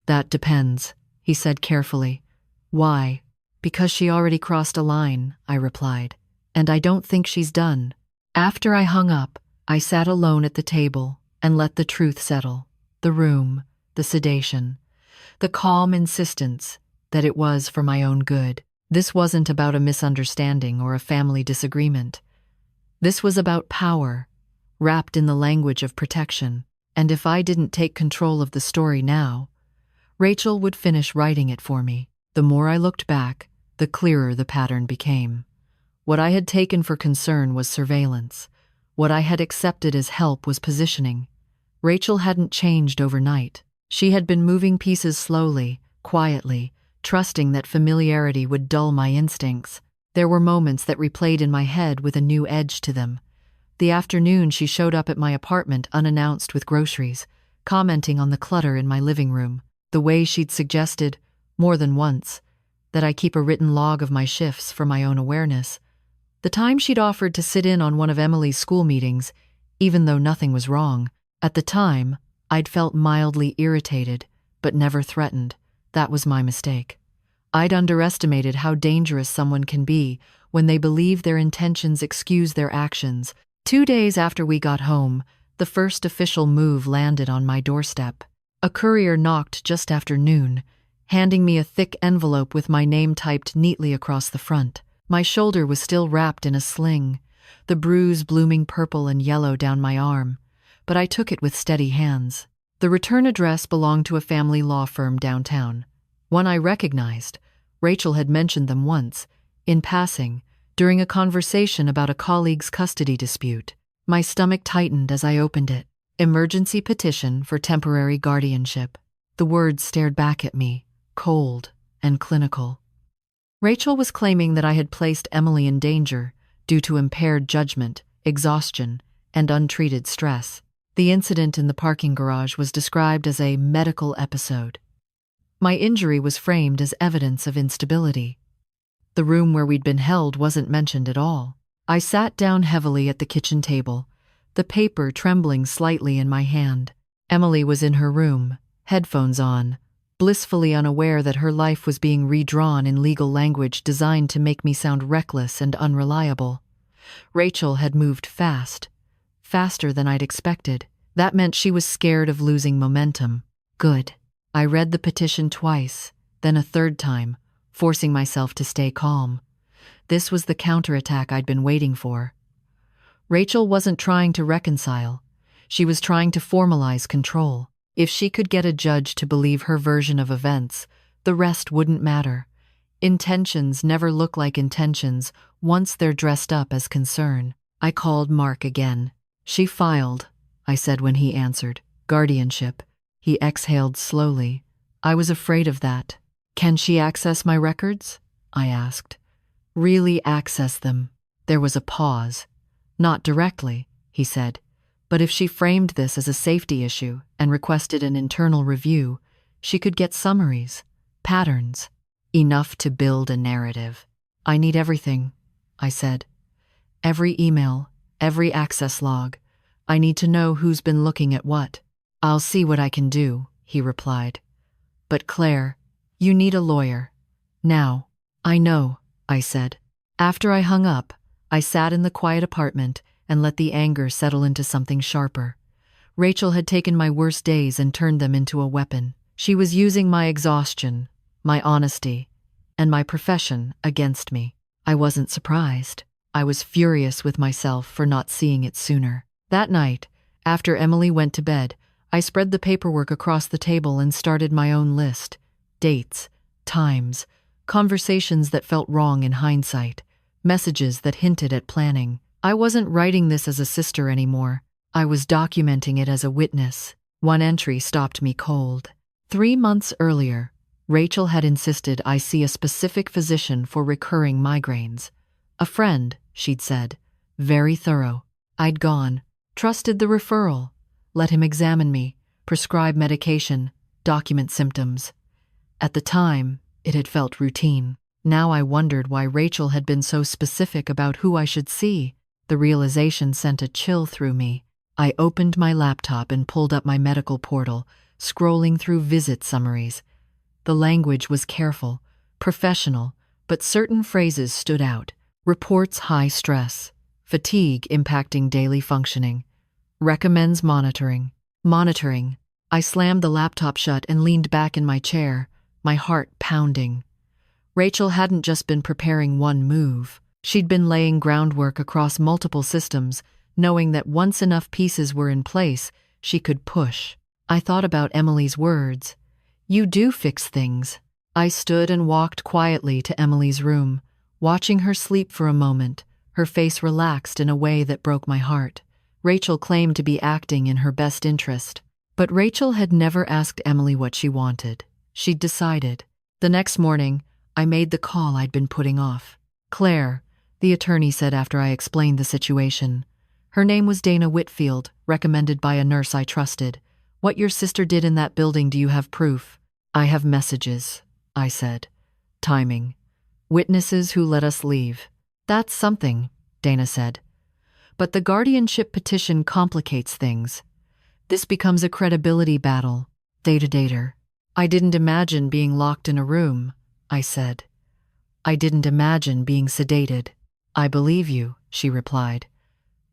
That depends, he said carefully. Why? Because she already crossed a line, I replied. And I don't think she's done. After I hung up, I sat alone at the table and let the truth settle. The room, the sedation, the calm insistence that it was for my own good. This wasn't about a misunderstanding or a family disagreement. This was about power, wrapped in the language of protection. And if I didn't take control of the story now, Rachel would finish writing it for me. The more I looked back, the clearer the pattern became. What I had taken for concern was surveillance. What I had accepted as help was positioning. Rachel hadn't changed overnight. She had been moving pieces slowly, quietly, trusting that familiarity would dull my instincts. There were moments that replayed in my head with a new edge to them. The afternoon she showed up at my apartment unannounced with groceries, commenting on the clutter in my living room. The way she'd suggested, more than once, that I keep a written log of my shifts for my own awareness. The time she'd offered to sit in on one of Emily's school meetings, even though nothing was wrong. At the time, I'd felt mildly irritated, but never threatened. That was my mistake. I'd underestimated how dangerous someone can be when they believe their intentions excuse their actions. 2 days after we got home, the first official move landed on my doorstep. A courier knocked just after noon, handing me a thick envelope with my name typed neatly across the front. My shoulder was still wrapped in a sling, the bruise blooming purple and yellow down my arm, but I took it with steady hands. The return address belonged to a family law firm downtown, one I recognized. Rachel had mentioned them once, in passing, during a conversation about a colleague's custody dispute. My stomach tightened as I opened it. Emergency petition for temporary guardianship. The words stared back at me, cold and clinical. Rachel was claiming that I had placed Emily in danger due to impaired judgment, exhaustion, and untreated stress. The incident in the parking garage was described as a medical episode. My injury was framed as evidence of instability. The room where we'd been held wasn't mentioned at all. I sat down heavily at the kitchen table, the paper trembling slightly in my hand. Emily was in her room, headphones on, blissfully unaware that her life was being redrawn in legal language designed to make me sound reckless and unreliable. Rachel had moved fast, faster than I'd expected. That meant she was scared of losing momentum. Good. I read the petition twice, then a third time, forcing myself to stay calm. This was the counterattack I'd been waiting for. Rachel wasn't trying to reconcile. She was trying to formalize control. If she could get a judge to believe her version of events, the rest wouldn't matter. Intentions never look like intentions once they're dressed up as concern. I called Mark again. She filed, I said when he answered. Guardianship. He exhaled slowly. I was afraid of that. Can she access my records? I asked. Really access them. There was a pause. Not directly, he said, but if she framed this as a safety issue and requested an internal review, she could get summaries, patterns, enough to build a narrative. I need everything, I said. Every email, every access log. I need to know who's been looking at what. I'll see what I can do, he replied. But Claire, you need a lawyer. Now. I know, I said. After I hung up, I sat in the quiet apartment and let the anger settle into something sharper. Rachel had taken my worst days and turned them into a weapon. She was using my exhaustion, my honesty, and my profession against me. I wasn't surprised. I was furious with myself for not seeing it sooner. That night, after Emily went to bed, I spread the paperwork across the table and started my own list. Dates, times, conversations that felt wrong in hindsight, messages that hinted at planning. I wasn't writing this as a sister anymore. I was documenting it as a witness. One entry stopped me cold. 3 months earlier, Rachel had insisted I see a specific physician for recurring migraines. A friend, she'd said. Very thorough. I'd gone, trusted the referral, let him examine me, prescribe medication, document symptoms. At the time, it had felt routine. Now I wondered why Rachel had been so specific about who I should see. The realization sent a chill through me. I opened my laptop and pulled up my medical portal, scrolling through visit summaries. The language was careful, professional, but certain phrases stood out. Reports high stress, fatigue impacting daily functioning. Recommends monitoring. Monitoring. I slammed the laptop shut and leaned back in my chair, my heart pounding. Rachel hadn't just been preparing one move. She'd been laying groundwork across multiple systems, knowing that once enough pieces were in place, she could push. I thought about Emily's words. "You do fix things." I stood and walked quietly to Emily's room, watching her sleep for a moment, her face relaxed in a way that broke my heart. Rachel claimed to be acting in her best interest. But Rachel had never asked Emily what she wanted. She'd decided. The next morning, I made the call I'd been putting off. "Claire," the attorney said after I explained the situation. Her name was Dana Whitfield, recommended by a nurse I trusted. "What your sister did in that building, do you have proof?" "I have messages," I said. "Timing. Witnesses who let us leave." "That's something," Dana said. "But the guardianship petition complicates things. This becomes a credibility battle, day-to-dater." "I didn't imagine being locked in a room," I said. "I didn't imagine being sedated." "I believe you," she replied.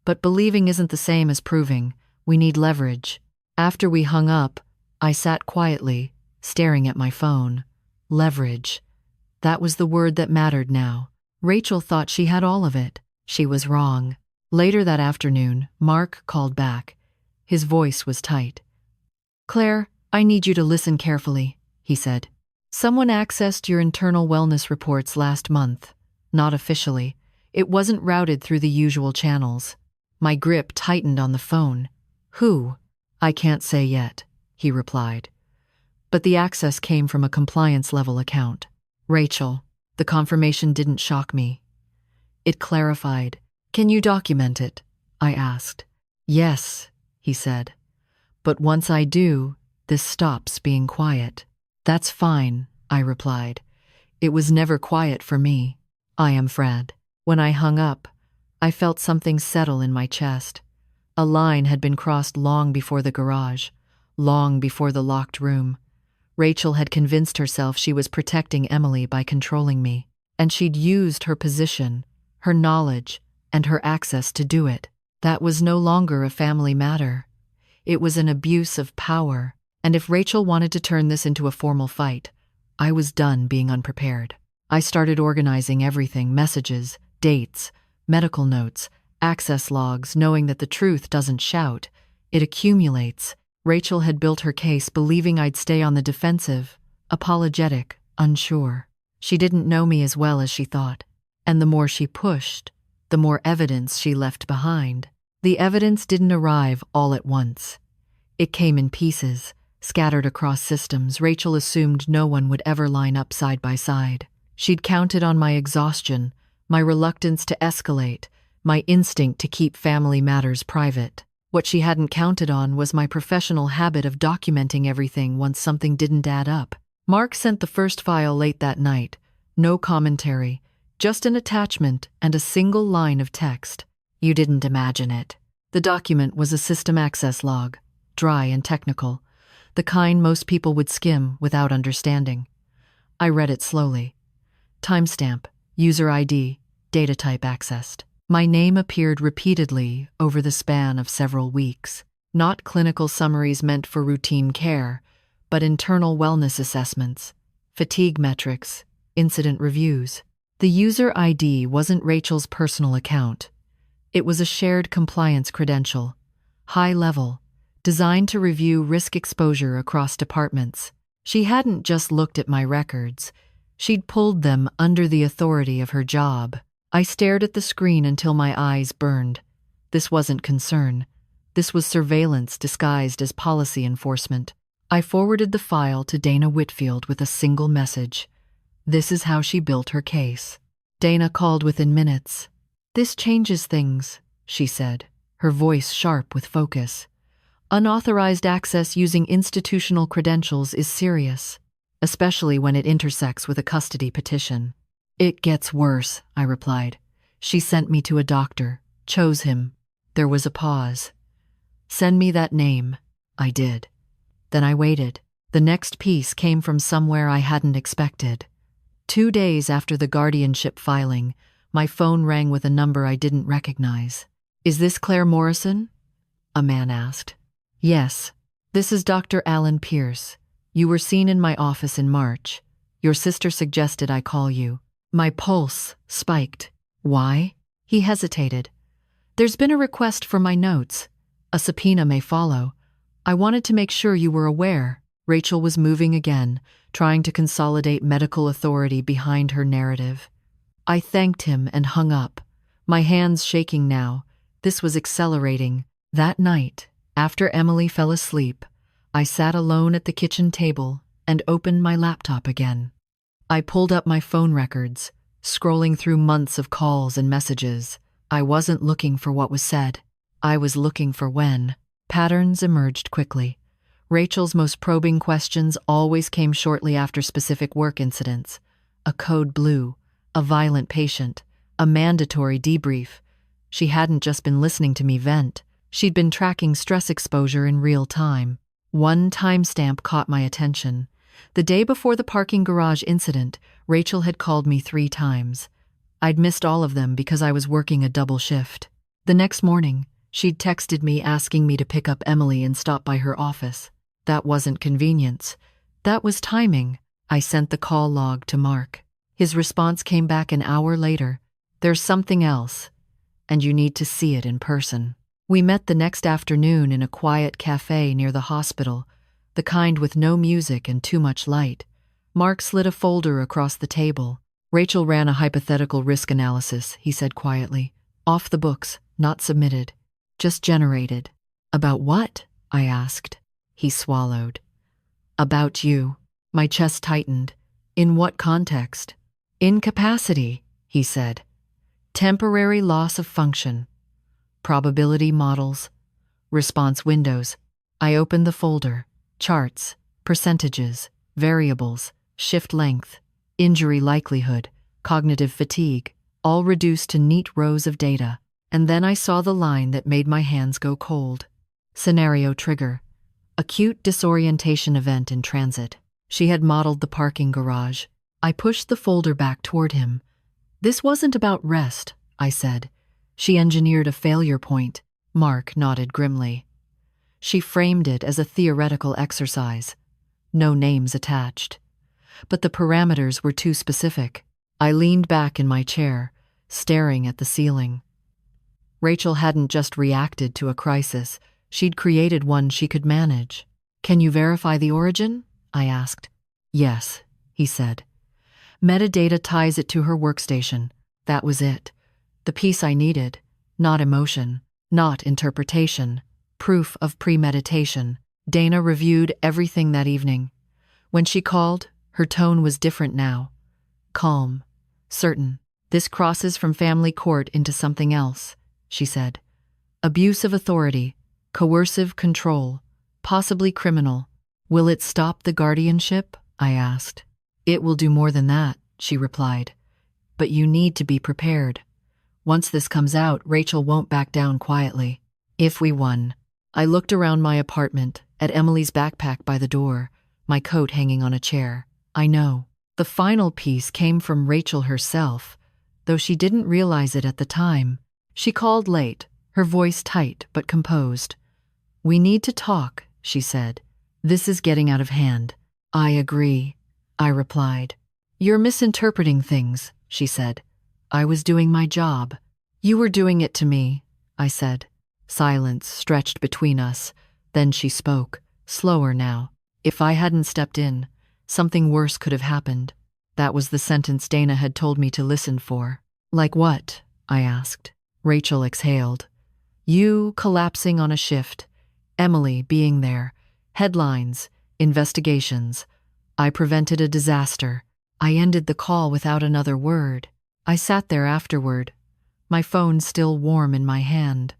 "But believing isn't the same as proving. We need leverage." After we hung up, I sat quietly, staring at my phone. Leverage. That was the word that mattered now. Rachel thought she had all of it. She was wrong. Later that afternoon, Mark called back. His voice was tight. "Claire, I need you to listen carefully," he said. "Someone accessed your internal wellness reports last month. Not officially. It wasn't routed through the usual channels." My grip tightened on the phone. "Who?" "I can't say yet," he replied. "But the access came from a compliance-level account." "Rachel." The confirmation didn't shock me. It clarified. "Can you document it?" I asked. "Yes," he said. "But once I do, this stops being quiet." "That's fine," I replied. "It was never quiet for me. I am Fred." When I hung up, I felt something settle in my chest. A line had been crossed long before the garage, long before the locked room. Rachel had convinced herself she was protecting Emily by controlling me, and she'd used her position, her knowledge, and her access to do it. That was no longer a family matter. It was an abuse of power, and if Rachel wanted to turn this into a formal fight, I was done being unprepared. I started organizing everything: messages, dates, medical notes, access logs, knowing that the truth doesn't shout, it accumulates. Rachel had built her case believing I'd stay on the defensive, apologetic, unsure. She didn't know me as well as she thought, and the more she pushed, the more evidence she left behind. The evidence didn't arrive all at once. It came in pieces, scattered across systems. Rachel assumed no one would ever line up side by side. She'd counted on my exhaustion, my reluctance to escalate, my instinct to keep family matters private. What she hadn't counted on was my professional habit of documenting everything once something didn't add up. Mark sent the first file late that night. No commentary, just an attachment and a single line of text. "You didn't imagine it." The document was a system access log, dry and technical, the kind most people would skim without understanding. I read it slowly. Timestamp, user ID, data type accessed. My name appeared repeatedly over the span of several weeks. Not clinical summaries meant for routine care, but internal wellness assessments, fatigue metrics, incident reviews. The user ID wasn't Rachel's personal account. It was a shared compliance credential, high level, designed to review risk exposure across departments. She hadn't just looked at my records. She'd pulled them under the authority of her job. I stared at the screen until my eyes burned. This wasn't concern. This was surveillance disguised as policy enforcement. I forwarded the file to Dana Whitfield with a single message. This is how she built her case. Dana called within minutes. "This changes things," she said, her voice sharp with focus. "Unauthorized access using institutional credentials is serious, especially when it intersects with a custody petition. It gets worse, I replied. She sent me to a doctor, chose him. There was a pause. Send me that name. I did. Then I waited. The next piece came from somewhere I hadn't expected. 2 days after the guardianship filing, my phone rang with a number I didn't recognize. Is this Claire Morrison? A man asked. Yes. This is Dr. Alan Pierce. You were seen in my office in March. Your sister suggested I call you. My pulse spiked. Why? He hesitated. There's been a request for my notes. A subpoena may follow. I wanted to make sure you were aware. Rachel was moving again, trying to consolidate medical authority behind her narrative. I thanked him and hung up, my hands shaking now. This was accelerating. That night, after Emily fell asleep, I sat alone at the kitchen table and opened my laptop again. I pulled up my phone records, scrolling through months of calls and messages. I wasn't looking for what was said. I was looking for when. Patterns emerged quickly. Rachel's most probing questions always came shortly after specific work incidents. A code blue, a violent patient, a mandatory debrief. She hadn't just been listening to me vent. She'd been tracking stress exposure in real time. One timestamp caught my attention. The day before the parking garage incident, Rachel had called me 3 times. I'd missed all of them because I was working a double shift. The next morning, she'd texted me asking me to pick up Emily and stop by her office. That wasn't convenience. That was timing. I sent the call log to Mark. His response came back an hour later. There's something else, and you need to see it in person. We met the next afternoon in a quiet cafe near the hospital, the kind with no music and too much light. Mark slid a folder across the table. Rachel ran a hypothetical risk analysis, he said quietly. Off the books, not submitted. Just generated. About what? I asked. He swallowed. About you. My chest tightened. In what context? Incapacity, he said. Temporary loss of function. Probability models. Response windows. I opened the folder. Charts. Percentages. Variables. Shift length. Injury likelihood. Cognitive fatigue. All reduced to neat rows of data. And then I saw the line that made my hands go cold. Scenario trigger. Acute disorientation event in transit. She had modeled the parking garage. I pushed the folder back toward him. This wasn't about rest, I said. She engineered a failure point. Mark nodded grimly. She framed it as a theoretical exercise. No names attached. But the parameters were too specific. I leaned back in my chair, staring at the ceiling. Rachel hadn't just reacted to a crisis. She'd created one she could manage. Can you verify the origin? I asked. Yes, he said. Metadata ties it to her workstation. That was it. The piece I needed. Not emotion, not interpretation. Proof of premeditation. Dana reviewed everything that evening. When she called, her tone was different now. Calm. Certain. This crosses from family court into something else, she said. Abuse of authority. Coercive control, possibly criminal. Will it stop the guardianship? I asked. It will do more than that, she replied. But you need to be prepared. Once this comes out, Rachel won't back down quietly. If we won. I looked around my apartment, at Emily's backpack by the door, my coat hanging on a chair. I know. The final piece came from Rachel herself, though she didn't realize it at the time. She called late, her voice tight but composed. We need to talk, she said. This is getting out of hand. I agree, I replied. You're misinterpreting things, she said. I was doing my job. You were doing it to me, I said. Silence stretched between us. Then she spoke, slower now. If I hadn't stepped in, something worse could have happened. That was the sentence Dana had told me to listen for. Like what? I asked. Rachel exhaled. You collapsing on a shift. Emily being there. Headlines. Investigations. I prevented a disaster. I ended the call without another word. I sat there afterward, my phone still warm in my hand,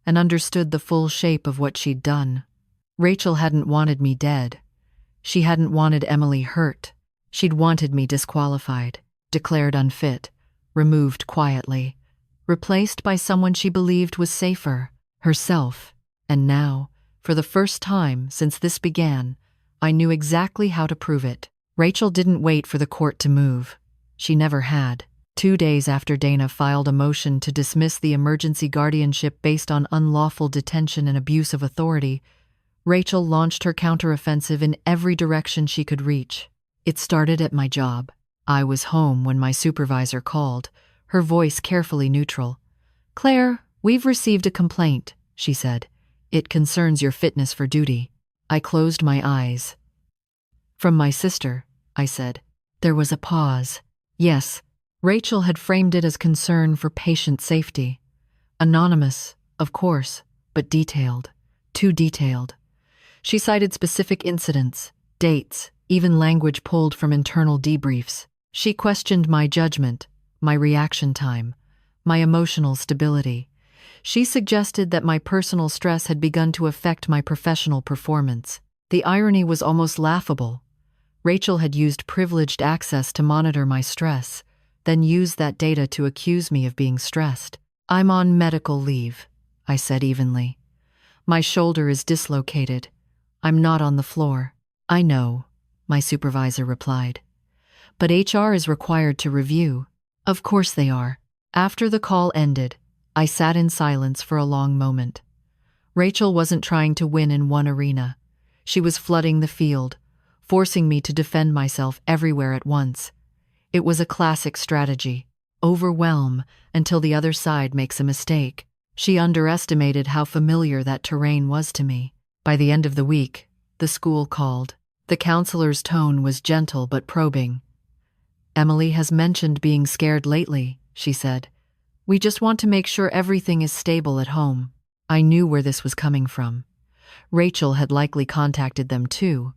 and understood the full shape of what she'd done. Rachel hadn't wanted me dead. She hadn't wanted Emily hurt. She'd wanted me disqualified. declared unfit, removed quietly, replaced by someone she believed was safer, herself. And now, for the first time since this began, I knew exactly how to prove it. Rachel didn't wait for the court to move. She never had. 2 days after Dana filed a motion to dismiss the emergency guardianship based on unlawful detention and abuse of authority, Rachel launched her counteroffensive in every direction she could reach. It started at my job. I was home when my supervisor called, her voice carefully neutral. "Claire, we've received a complaint," she said. "It concerns your fitness for duty." I closed my eyes. "From my sister," I said. There was a pause. Yes, Rachel had framed it as concern for patient safety. Anonymous, of course, but detailed. Too detailed. She cited specific incidents, dates, even language pulled from internal debriefs. She questioned my judgment, my reaction time, my emotional stability. She suggested that my personal stress had begun to affect my professional performance. The irony was almost laughable. Rachel had used privileged access to monitor my stress, then used that data to accuse me of being stressed. "I'm on medical leave," I said evenly. "My shoulder is dislocated. I'm not on the floor." "I know," my supervisor replied. "But HR is required to review." "Of course they are." After the call ended, I sat in silence for a long moment. Rachel wasn't trying to win in one arena. She was flooding the field, forcing me to defend myself everywhere at once. It was a classic strategy. Overwhelm until the other side makes a mistake. She underestimated how familiar that terrain was to me. By the end of the week, the school called. The counselor's tone was gentle but probing. "Emily has mentioned being scared lately," she said. "We just want to make sure everything is stable at home." I knew where this was coming from. Rachel had likely contacted them too,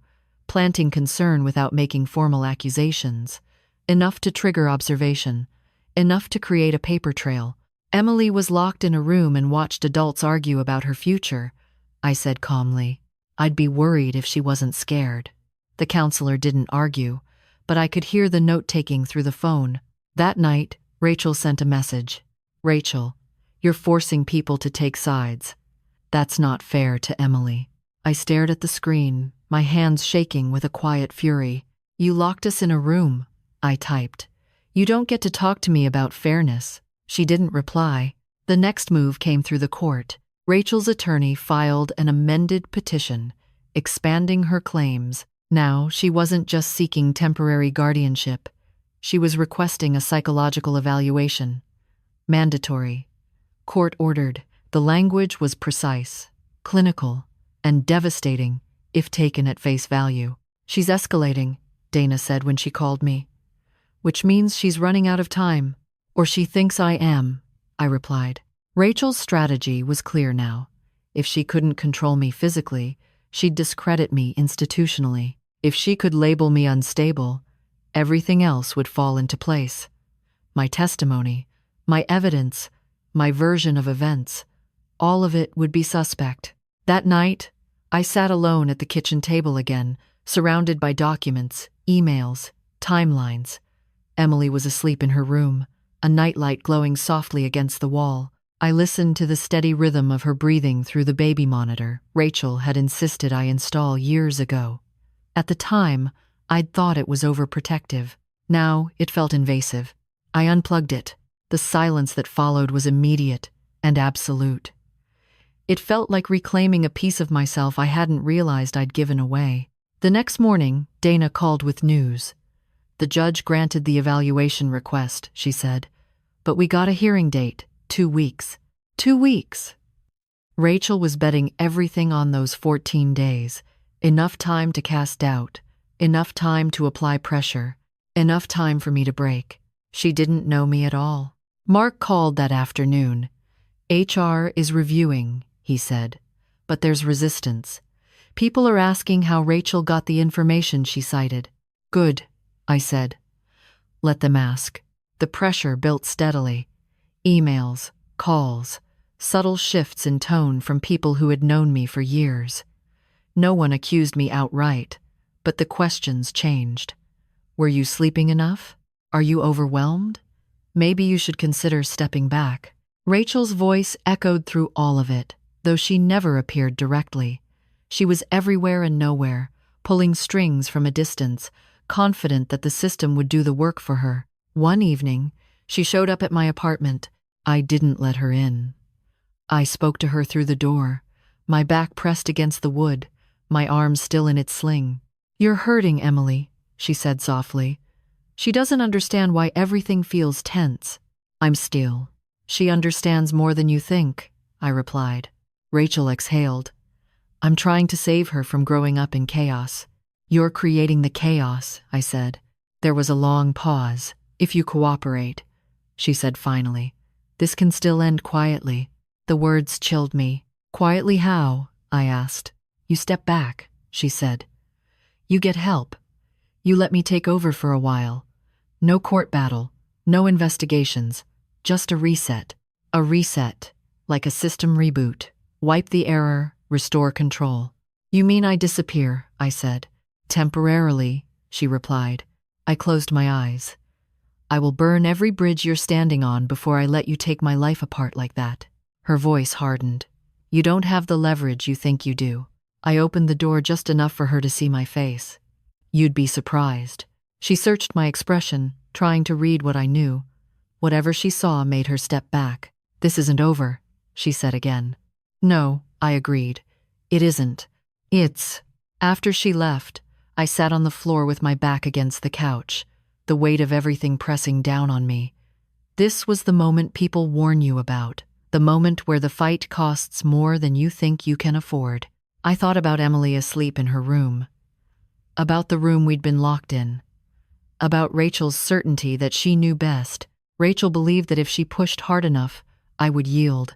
planting concern without making formal accusations. Enough to trigger observation. Enough to create a paper trail. "Emily was locked in a room and watched adults argue about her future," I said calmly. "I'd be worried if she wasn't scared." The counselor didn't argue, but I could hear the note-taking through the phone. That night, Rachel sent a message. "Rachel, you're forcing people to take sides. That's not fair to Emily." I stared at the screen, my hands shaking with a quiet fury. "You locked us in a room," I typed. "You don't get to talk to me about fairness." She didn't reply. The next move came through the court. Rachel's attorney filed an amended petition, expanding her claims. Now, she wasn't just seeking temporary guardianship. She was requesting a psychological evaluation. Mandatory. Court-ordered. The language was precise, clinical, and devastating if taken at face value. "She's escalating," Dana said when she called me. "Which means she's running out of time. Or she thinks I am," I replied. Rachel's strategy was clear now. If she couldn't control me physically, she'd discredit me institutionally. If she could label me unstable, everything else would fall into place. My testimony, my evidence, my version of events, all of it would be suspect. That night, I sat alone at the kitchen table again, surrounded by documents, emails, timelines. Emily was asleep in her room, a nightlight glowing softly against the wall. I listened to the steady rhythm of her breathing through the baby monitor Rachel had insisted I install years ago. At the time, I'd thought it was overprotective. Now, it felt invasive. I unplugged it. The silence that followed was immediate and absolute. It felt like reclaiming a piece of myself I hadn't realized I'd given away. The next morning, Dana called with news. "The judge granted the evaluation request," she said. "But we got a hearing date. 2 weeks. 2 weeks!" Rachel was betting everything on those 14 days. Enough time to cast doubt. Enough time to apply pressure. Enough time for me to break. She didn't know me at all. Mark called that afternoon. "HR is reviewing," he said. "But there's resistance. People are asking how Rachel got the information she cited." "Good," I said. "Let them ask." The pressure built steadily. Emails, calls, subtle shifts in tone from people who had known me for years. No one accused me outright, but the questions changed. "Were you sleeping enough? Are you overwhelmed? Maybe you should consider stepping back. Rachel's voice echoed through all of it, though she never appeared directly. She was everywhere and nowhere, pulling strings from a distance, confident that the system would do the work for her. One evening, she showed up at my apartment. I didn't let her in. I spoke to her through the door, my back pressed against the wood, my arm still in its sling. "You're hurting, Emily," she said softly. "She doesn't understand why everything feels tense." "I'm still." "She understands more than you think," I replied. Rachel exhaled. "I'm trying to save her from growing up in chaos." "You're creating the chaos," I said. There was a long pause. "If you cooperate," she said finally, "this can still end quietly." The words chilled me. "Quietly how?" I asked. "You step back," she said. "You get help. You let me take over for a while. No court battle, no investigations, just a reset. A reset, like a system reboot. Wipe the error, restore control." "You mean I disappear," I said. "Temporarily," she replied. I closed my eyes. "I will burn every bridge you're standing on before I let you take my life apart like that." Her voice hardened. "You don't have the leverage you think you do." I opened the door just enough for her to see my face. "You'd be surprised." She searched my expression, trying to read what I knew. Whatever she saw made her step back. "This isn't over," she said again. "No," I agreed. "It isn't. It's—" After she left, I sat on the floor with my back against the couch, the weight of everything pressing down on me. This was the moment people warn you about, the moment where the fight costs more than you think you can afford. I thought about Emily asleep in her room, about the room we'd been locked in, about Rachel's certainty that she knew best. Rachel believed that if she pushed hard enough, I would yield,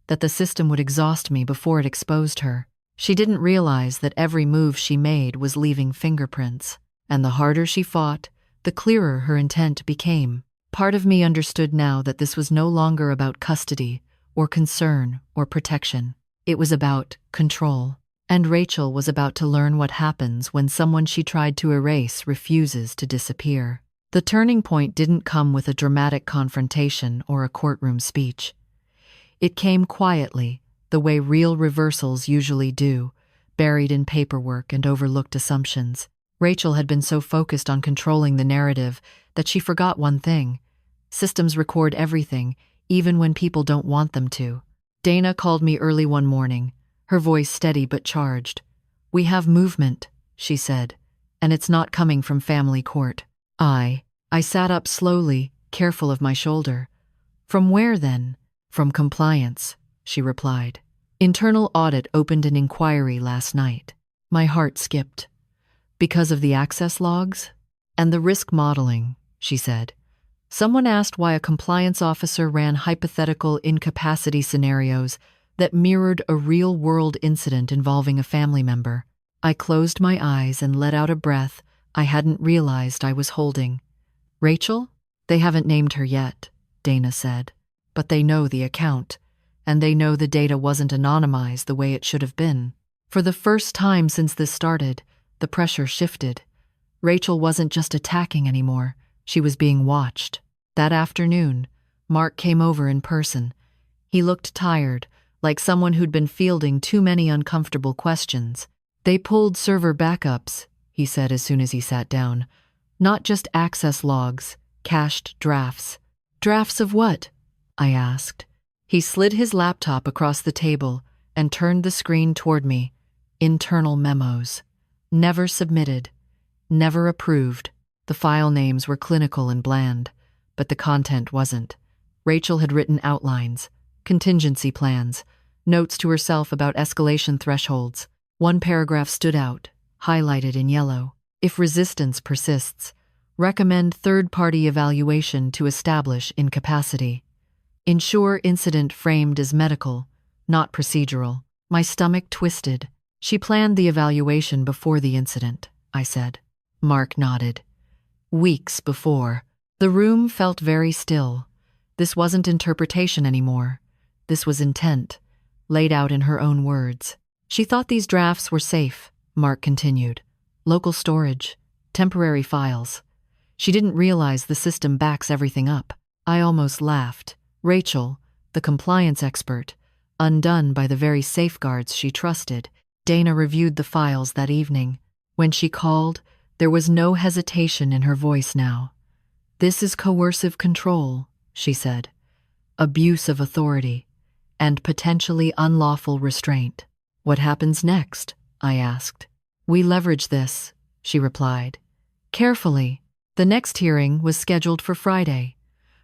that the system would exhaust me before it exposed her. She didn't realize that every move she made was leaving fingerprints, and the harder she fought, the clearer her intent became. Part of me understood now that this was no longer about custody, or concern, or protection. It was about control. And Rachel was about to learn what happens when someone she tried to erase refuses to disappear. The turning point didn't come with a dramatic confrontation or a courtroom speech. It came quietly, the way real reversals usually do, buried in paperwork and overlooked assumptions. Rachel had been so focused on controlling the narrative that she forgot one thing. Systems record everything, even when people don't want them to. Dana called me early one morning, her voice steady but charged. "We have movement," she said, "and it's not coming from family court." I sat up slowly, careful of my shoulder. "From where then?" "From compliance," she replied. "Internal audit opened an inquiry last night." My heart skipped. "Because of the access logs?" "And the risk modeling," she said. "Someone asked why a compliance officer ran hypothetical incapacity scenarios that mirrored a real-world incident involving a family member." I closed my eyes and let out a breath I hadn't realized I was holding. "Rachel? They haven't named her yet," Dana said. "But they know the account, and they know the data wasn't anonymized the way it should have been." For the first time since this started, the pressure shifted. Rachel wasn't just attacking anymore, she was being watched. That afternoon, Mark came over in person. He looked tired, like someone who'd been fielding too many uncomfortable questions. "They pulled server backups," he said as soon as he sat down. "Not just access logs, cached drafts." "Drafts of what?" I asked. He slid his laptop across the table and turned the screen toward me. "Internal memos. Never submitted. Never approved." The file names were clinical and bland, but the content wasn't. Rachel had written outlines, contingency plans, notes to herself about escalation thresholds. One paragraph stood out, highlighted in yellow. "If resistance persists, recommend third-party evaluation to establish incapacity. Ensure incident framed as medical, not procedural." My stomach twisted. "She planned the evaluation before the incident," I said. Mark nodded. "Weeks before." The room felt very still. This wasn't interpretation anymore. This was intent, laid out in her own words. "She thought these drafts were safe," Mark continued. "Local storage, temporary files. She didn't realize the system backs everything up. I almost laughed. Rachel, the compliance expert, undone by the very safeguards she trusted. Dana reviewed the files that evening. When she called, there was no hesitation in her voice now. "This is coercive control," she said. "Abuse of authority, and potentially unlawful restraint." "What happens next?" I asked. "We leverage this," she replied. "Carefully." The next hearing was scheduled for Friday.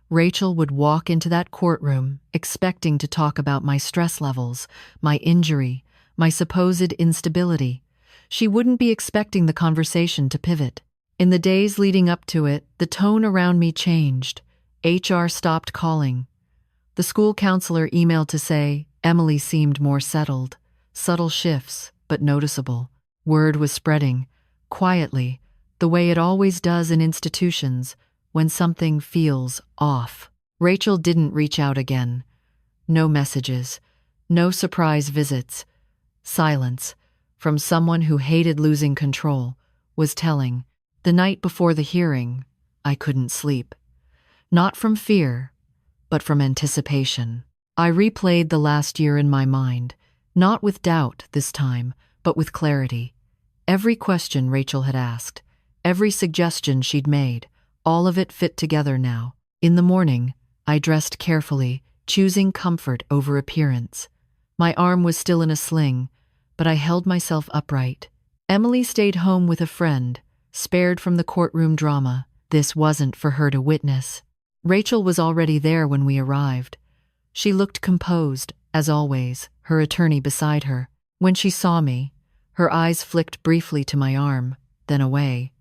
Rachel would walk into that courtroom expecting to talk about my stress levels, my injury, my supposed instability. She wouldn't be expecting the conversation to pivot. In the days leading up to it, the tone around me changed. HR stopped calling. The school counselor emailed to say Emily seemed more settled. Subtle shifts, but noticeable. Word was spreading, quietly, the way it always does in institutions, when something feels off. Rachel didn't reach out again. No messages, no surprise visits. Silence, from someone who hated losing control, was telling. The night before the hearing, I couldn't sleep. Not from fear, but from anticipation. I replayed the last year in my mind, not with doubt this time, but with clarity. Every question Rachel had asked, every suggestion she'd made, all of it fit together now. In the morning, I dressed carefully, choosing comfort over appearance. My arm was still in a sling, but I held myself upright. Emily stayed home with a friend, spared from the courtroom drama. This wasn't for her to witness. Rachel was already there when we arrived. She looked composed, as always, her attorney beside her. When she saw me, her eyes flicked briefly to my arm, then away.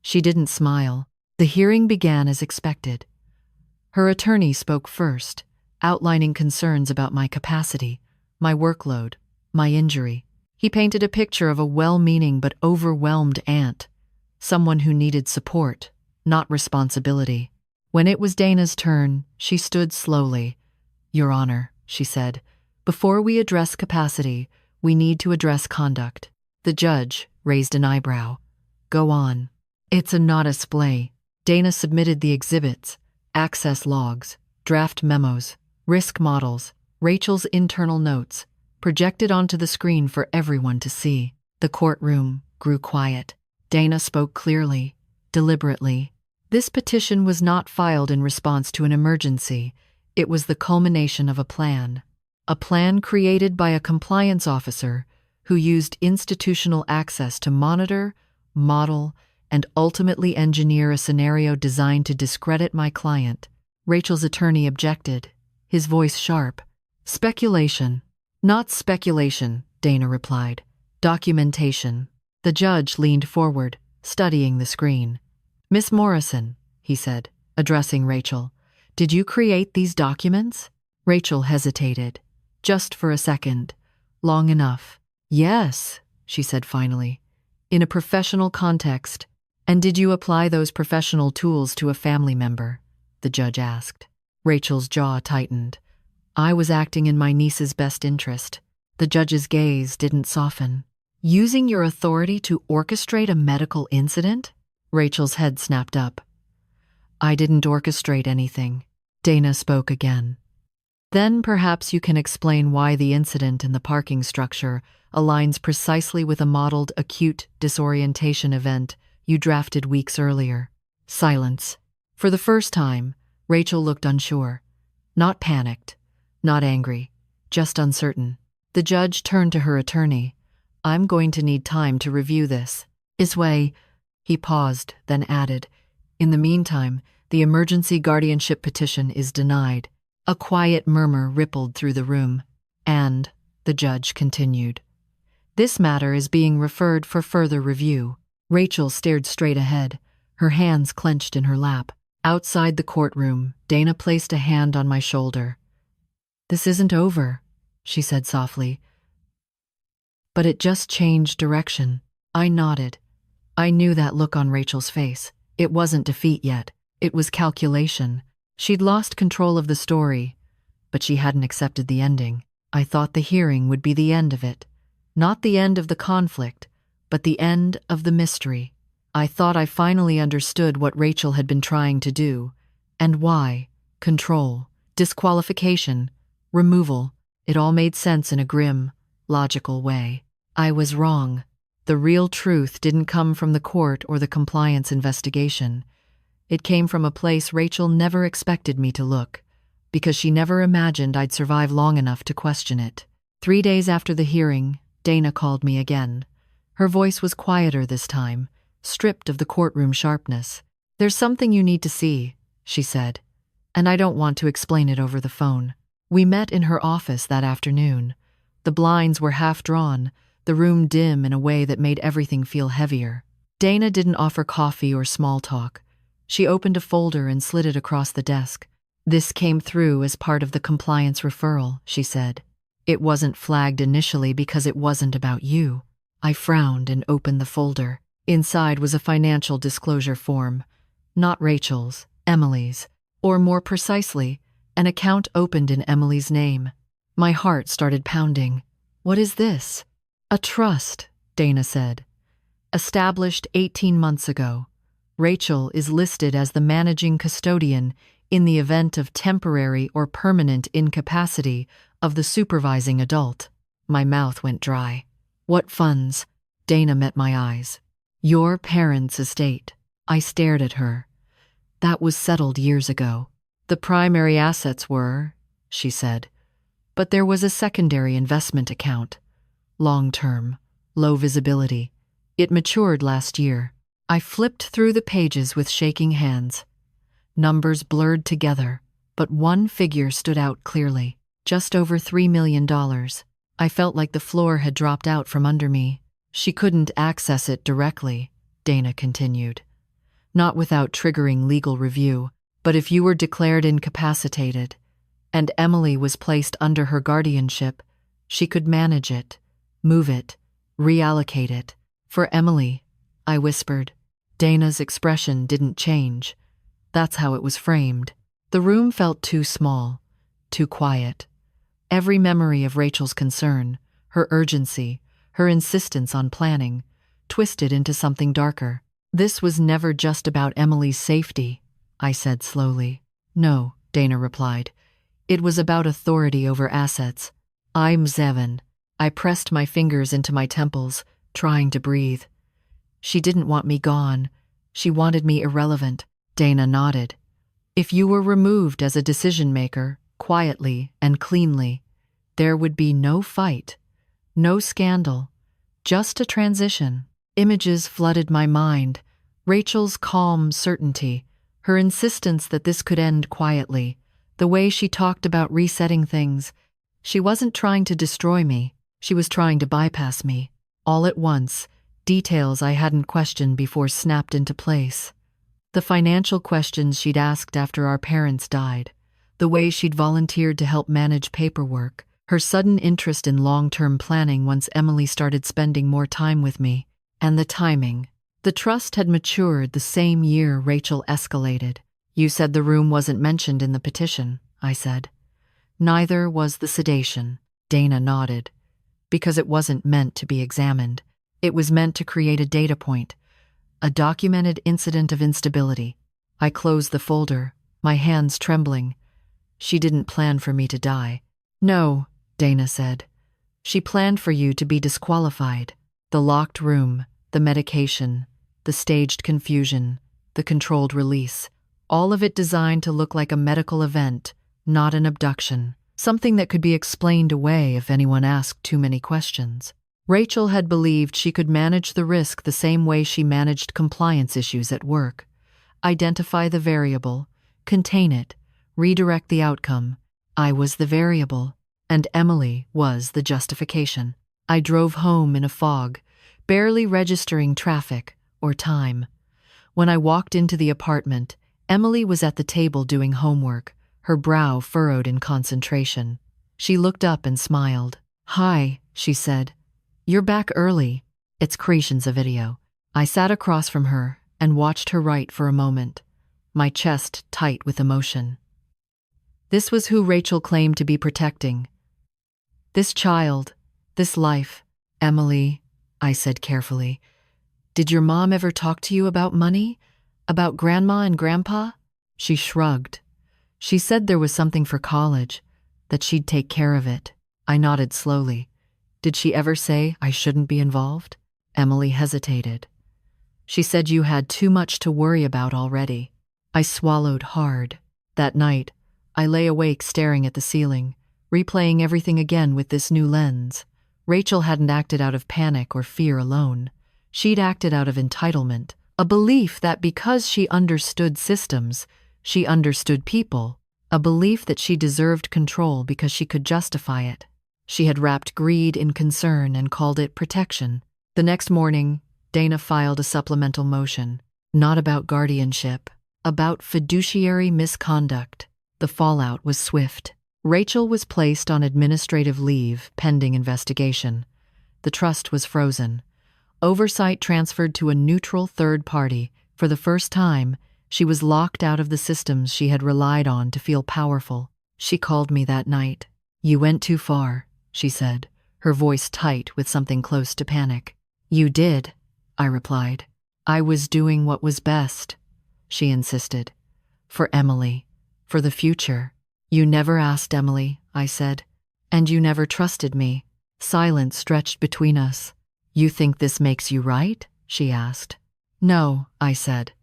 She didn't smile. The hearing began as expected. Her attorney spoke first, outlining concerns about my capacity, my workload, my injury. He painted a picture of a well-meaning but overwhelmed aunt, someone who needed support, not responsibility. When it was Dana's turn, she stood slowly. "Your Honor," she said, "before we address capacity, we need to address conduct." The judge raised an eyebrow. "Go on." "It's a not a splay." Dana submitted the exhibits, access logs, draft memos, risk models, Rachel's internal notes, projected onto the screen for everyone to see. The courtroom grew quiet. Dana spoke clearly, deliberately. This petition was not filed in response to an emergency. It was the culmination of a plan. A plan created by a compliance officer who used institutional access to monitor, model, and ultimately engineer a scenario designed to discredit my client. Rachel's attorney objected, his voice sharp. "Speculation." "Not speculation," Dana replied. "Documentation." The judge leaned forward, studying the screen. "Miss Morrison," he said, addressing Rachel, "did you create these documents?" Rachel hesitated, just for a second, long enough. "Yes," she said finally, "in a professional context." "And did you apply those professional tools to a family member?" the judge asked. Rachel's jaw tightened. "I was acting in my niece's best interest." The judge's gaze didn't soften. "Using your authority to orchestrate a medical incident?" Rachel's head snapped up. "I didn't orchestrate anything." Dana spoke again. "Then perhaps you can explain why the incident in the parking structure aligns precisely with a modeled acute disorientation event you drafted weeks earlier." Silence. For the first time, Rachel looked unsure. Not panicked, not angry, just uncertain. The judge turned to her attorney. "I'm going to need time to review this." "Isway," he paused, then added, "in the meantime, the emergency guardianship petition is denied." A quiet murmur rippled through the room. "And," the judge continued, "this matter is being referred for further review." Rachel stared straight ahead, her hands clenched in her lap. Outside the courtroom, Dana placed a hand on my shoulder. "This isn't over," she said softly. "But it just changed direction." I nodded. I knew that look on Rachel's face. It wasn't defeat yet. It was calculation. She'd lost control of the story, but she hadn't accepted the ending. I thought the hearing would be the end of it. Not the end of the conflict, but the end of the mystery. I thought I finally understood what Rachel had been trying to do. And why. Control, disqualification, removal. It all made sense in a grim, logical way. I was wrong. The real truth didn't come from the court or the compliance investigation. It came from a place Rachel never expected me to look, because she never imagined I'd survive long enough to question it. 3 days after the hearing, Dana called me again. Her voice was quieter this time, stripped of the courtroom sharpness. "There's something you need to see," she said, "and I don't want to explain it over the phone." We met in her office that afternoon. The blinds were half drawn, the room dim in a way that made everything feel heavier. Dana didn't offer coffee or small talk. She opened a folder and slid it across the desk. "This came through as part of the compliance referral," she said. "It wasn't flagged initially because it wasn't about you." I frowned and opened the folder. Inside was a financial disclosure form. Not Rachel's, Emily's. Or more precisely, an account opened in Emily's name. My heart started pounding. "What is this?" "A trust," Dana said. "Established 18 months ago. Rachel is listed as the managing custodian in the event of temporary or permanent incapacity of the supervising adult." My mouth went dry. "What funds?" Dana met my eyes. "Your parents' estate." I stared at her. "That was settled years ago. The primary assets were," she said, "but there was a secondary investment account. Long-term, low visibility. It matured last year." I flipped through the pages with shaking hands. Numbers blurred together, but one figure stood out clearly. Just over $3 million. I felt like the floor had dropped out from under me. "She couldn't access it directly," Dana continued. "Not without triggering legal review. But if you were declared incapacitated, and Emily was placed under her guardianship, she could manage it, move it, reallocate it." "For Emily," I whispered. Dana's expression didn't change. That's how it was framed. The room felt too small, too quiet. Every memory of Rachel's concern, her urgency, her insistence on planning, twisted into something darker. "This was never just about Emily's safety," I said slowly. "No," Dana replied. "It was about authority over assets. I'm Zevin." I pressed my fingers into my temples, trying to breathe. "She didn't want me gone. She wanted me irrelevant." Dana nodded. "If you were removed as a decision-maker, quietly and cleanly, there would be no fight, no scandal, just a transition." Images flooded my mind. Rachel's calm certainty, her insistence that this could end quietly, the way she talked about resetting things. She wasn't trying to destroy me. She was trying to bypass me. All at once, details I hadn't questioned before snapped into place. The financial questions she'd asked after our parents died, the way she'd volunteered to help manage paperwork, her sudden interest in long-term planning once Emily started spending more time with me, and the timing. The trust had matured the same year Rachel escalated. "You said the room wasn't mentioned in the petition," I said. "Neither was the sedation." Dana nodded. "Because it wasn't meant to be examined. It was meant to create a data point, a documented incident of instability." I closed the folder, my hands trembling. "She didn't plan for me to die." "No," Dana said. "She planned for you to be disqualified. The locked room, the medication, the staged confusion, the controlled release, all of it designed to look like a medical event, not an abduction, something that could be explained away if anyone asked too many questions." Rachel had believed she could manage the risk the same way she managed compliance issues at work. Identify the variable, contain it, redirect the outcome. I was the variable, and Emily was the justification. I drove home in a fog, barely registering traffic or time. When I walked into the apartment, Emily was at the table doing homework, her brow furrowed in concentration. She looked up and smiled. "Hi," she said. "You're back early." "It's Creation's a video." I sat across from her and watched her write for a moment, my chest tight with emotion. This was who Rachel claimed to be protecting. This child, this life. "Emily," I said carefully, Did your mom ever talk to you about money? About grandma and grandpa? She shrugged. She said there was something for college, that she'd take care of it. I nodded slowly. Did she ever say I shouldn't be involved? Emily hesitated. She said you had too much to worry about already. I swallowed hard. That night, I lay awake staring at the ceiling, replaying everything again with this new lens. Rachel hadn't acted out of panic or fear alone. She'd acted out of entitlement, a belief that because she understood systems, she understood people, a belief that she deserved control because she could justify it. She had wrapped greed in concern and called it protection. The next morning, Dana filed a supplemental motion, not about guardianship, about fiduciary misconduct. The fallout was swift. Rachel was placed on administrative leave pending investigation. The trust was frozen. Oversight transferred to a neutral third party. For the first time, she was locked out of the systems she had relied on to feel powerful. She called me that night. You went too far, she said, her voice tight with something close to panic. You did, I replied. I was doing what was best, she insisted. For Emily, for the future. You never asked Emily, I said. And you never trusted me. Silence stretched between us. You think this makes you right? She asked. No, I said.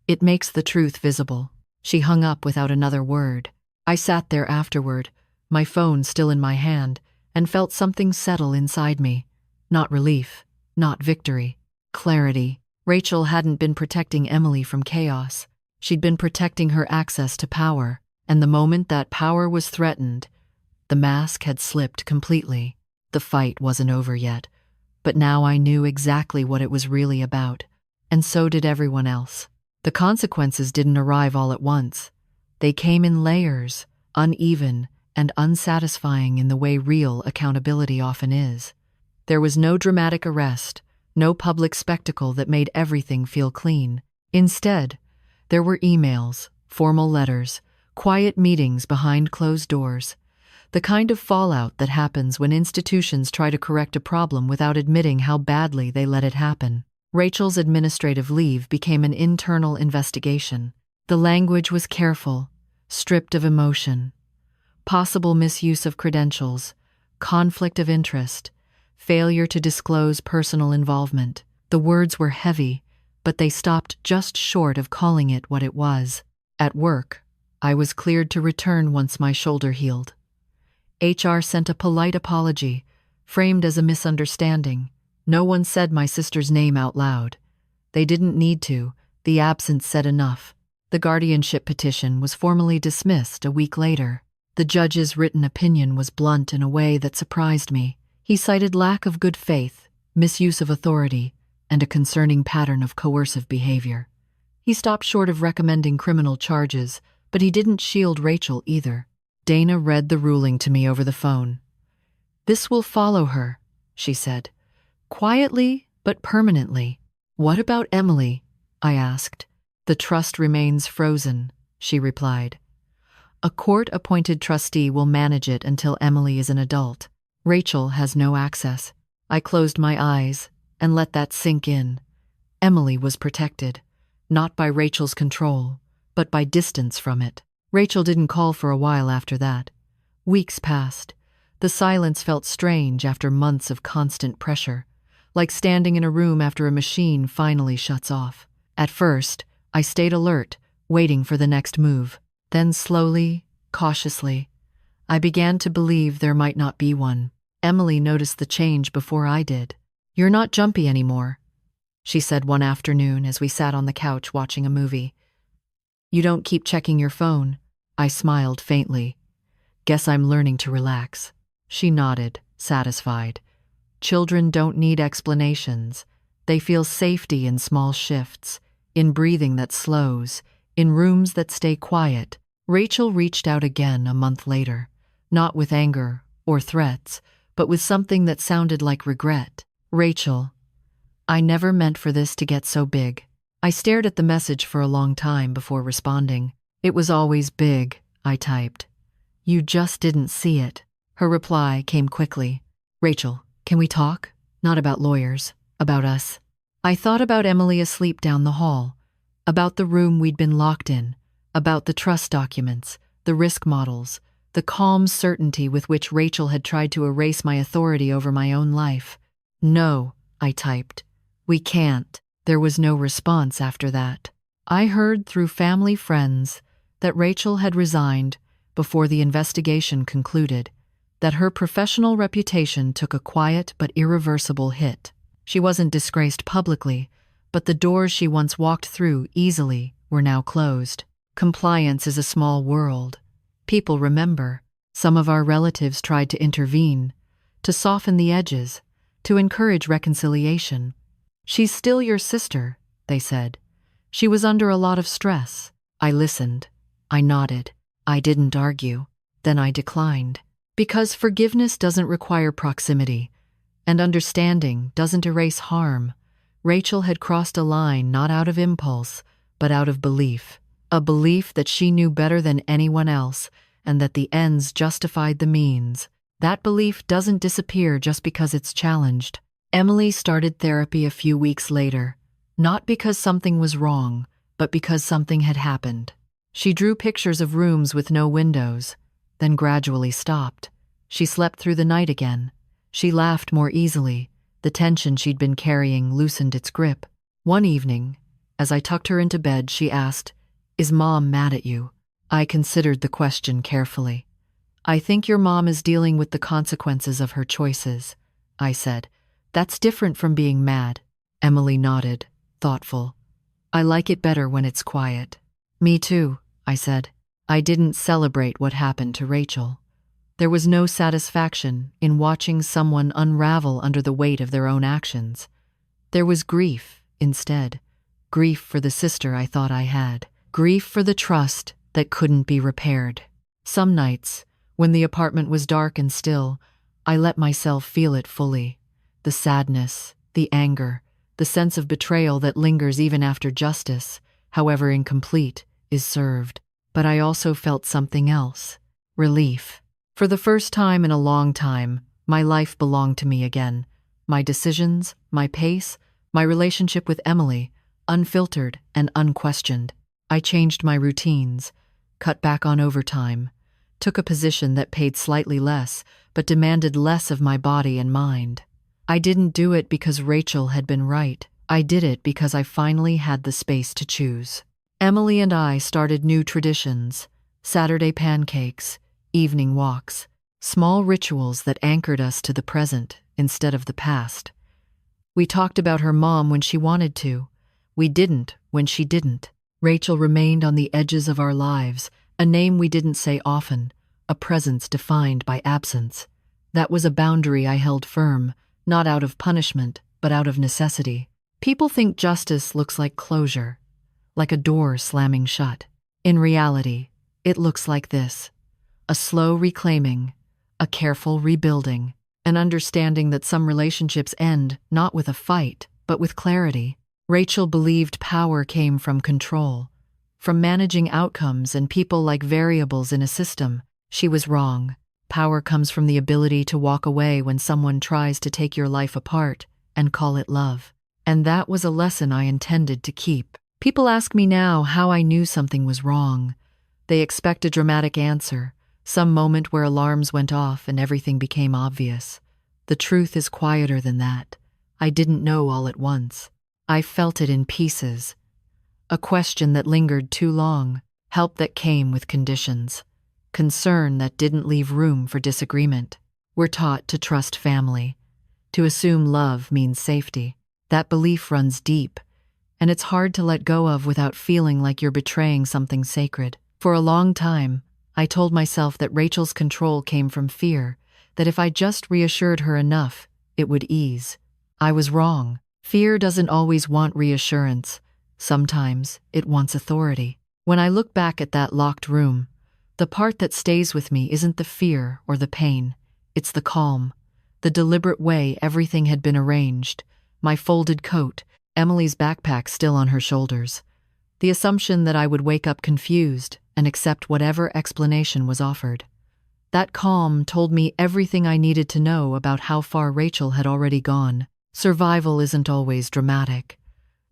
It makes the truth visible. She hung up without another word. I sat there afterward, my phone still in my hand, and felt something settle inside me. Not relief, not victory, clarity. Rachel hadn't been protecting Emily from chaos. She'd been protecting her access to power, and the moment that power was threatened, the mask had slipped completely. The fight wasn't over yet, but now I knew exactly what it was really about, and so did everyone else. The consequences didn't arrive all at once. They came in layers, uneven and unsatisfying in the way real accountability often is. There was no dramatic arrest, no public spectacle that made everything feel clean. Instead, there were emails, formal letters, quiet meetings behind closed doors, the kind of fallout that happens when institutions try to correct a problem without admitting how badly they let it happen. Rachel's administrative leave became an internal investigation. The language was careful, stripped of emotion. Possible misuse of credentials, conflict of interest, failure to disclose personal involvement. The words were heavy, but they stopped just short of calling it what it was. At work, I was cleared to return once my shoulder healed. HR sent a polite apology, framed as a misunderstanding. No one said my sister's name out loud. They didn't need to. The absence said enough. The guardianship petition was formally dismissed a week later. The judge's written opinion was blunt in a way that surprised me. He cited lack of good faith, misuse of authority, and a concerning pattern of coercive behavior. He stopped short of recommending criminal charges, but he didn't shield Rachel either. Dana read the ruling to me over the phone. This will follow her, she said. Quietly, but permanently. What about Emily? I asked. The trust remains frozen, she replied. A court-appointed trustee will manage it until Emily is an adult. Rachel has no access. I closed my eyes and let that sink in. Emily was protected, not by Rachel's control, but by distance from it. Rachel didn't call for a while after that. Weeks passed. The silence felt strange after months of constant pressure, like standing in a room after a machine finally shuts off. At first, I stayed alert, waiting for the next move. Then slowly, cautiously, I began to believe there might not be one. Emily noticed the change before I did. You're not jumpy anymore, she said one afternoon as we sat on the couch watching a movie. You don't keep checking your phone. I smiled faintly. Guess I'm learning to relax. She nodded, satisfied. Children don't need explanations. They feel safety in small shifts, in breathing that slows, in rooms that stay quiet. Rachel reached out again a month later, not with anger or threats, but with something that sounded like regret. Rachel, I never meant for this to get so big. I stared at the message for a long time before responding. It was always big, I typed. You just didn't see it. Her reply came quickly. Rachel, can we talk? Not about lawyers, about us. I thought about Emily asleep down the hall, about the room we'd been locked in, about the trust documents, the risk models, the calm certainty with which Rachel had tried to erase my authority over my own life. "No," I typed. "We can't." There was no response after that. I heard through family friends that Rachel had resigned before the investigation concluded, that her professional reputation took a quiet but irreversible hit. She wasn't disgraced publicly, but the doors she once walked through easily were now closed. Compliance is a small world. People remember. Some of our relatives tried to intervene, to soften the edges, to encourage reconciliation. "She's still your sister," they said. "She was under a lot of stress." I listened. I nodded. I didn't argue. Then I declined. Because forgiveness doesn't require proximity, and understanding doesn't erase harm. Rachel had crossed a line not out of impulse, but out of belief. A belief that she knew better than anyone else, and that the ends justified the means. That belief doesn't disappear just because it's challenged. Emily started therapy a few weeks later, not because something was wrong, but because something had happened. She drew pictures of rooms with no windows, then gradually stopped. She slept through the night again. She laughed more easily. The tension she'd been carrying loosened its grip. One evening, as I tucked her into bed, she asked, "Is Mom mad at you?" I considered the question carefully. "I think your mom is dealing with the consequences of her choices," I said. "That's different from being mad." Emily nodded, thoughtful. "I like it better when it's quiet." "Me too," I said. I didn't celebrate what happened to Rachel. There was no satisfaction in watching someone unravel under the weight of their own actions. There was grief, instead. Grief for the sister I thought I had. Grief for the trust that couldn't be repaired. Some nights, when the apartment was dark and still, I let myself feel it fully. The sadness, the anger, the sense of betrayal that lingers even after justice, however incomplete, is served. But I also felt something else. Relief. For the first time in a long time, my life belonged to me again. My decisions, my pace, my relationship with Emily, unfiltered and unquestioned. I changed my routines, cut back on overtime, took a position that paid slightly less, but demanded less of my body and mind. I didn't do it because Rachel had been right. I did it because I finally had the space to choose. Emily and I started new traditions: Saturday pancakes, evening walks, small rituals that anchored us to the present instead of the past. We talked about her mom when she wanted to. We didn't when she didn't. Rachel remained on the edges of our lives, a name we didn't say often, a presence defined by absence. That was a boundary I held firm, not out of punishment, but out of necessity. People think justice looks like closure, like a door slamming shut. In reality, it looks like this: a slow reclaiming, a careful rebuilding, an understanding that some relationships end not with a fight, but with clarity. Rachel believed power came from control, from managing outcomes and people like variables in a system. She was wrong. Power comes from the ability to walk away when someone tries to take your life apart and call it love. And that was a lesson I intended to keep. People ask me now how I knew something was wrong. They expect a dramatic answer, some moment where alarms went off and everything became obvious. The truth is quieter than that. I didn't know all at once. I felt it in pieces. A question that lingered too long, help that came with conditions, concern that didn't leave room for disagreement. We're taught to trust family, to assume love means safety. That belief runs deep, and it's hard to let go of without feeling like you're betraying something sacred. For a long time, I told myself that Rachel's control came from fear, that if I just reassured her enough, it would ease. I was wrong. Fear doesn't always want reassurance. Sometimes it wants authority. When I look back at that locked room, the part that stays with me isn't the fear or the pain. It's the calm, the deliberate way everything had been arranged. My folded coat, Emily's backpack still on her shoulders. The assumption that I would wake up confused and accept whatever explanation was offered. That calm told me everything I needed to know about how far Rachel had already gone. Survival isn't always dramatic.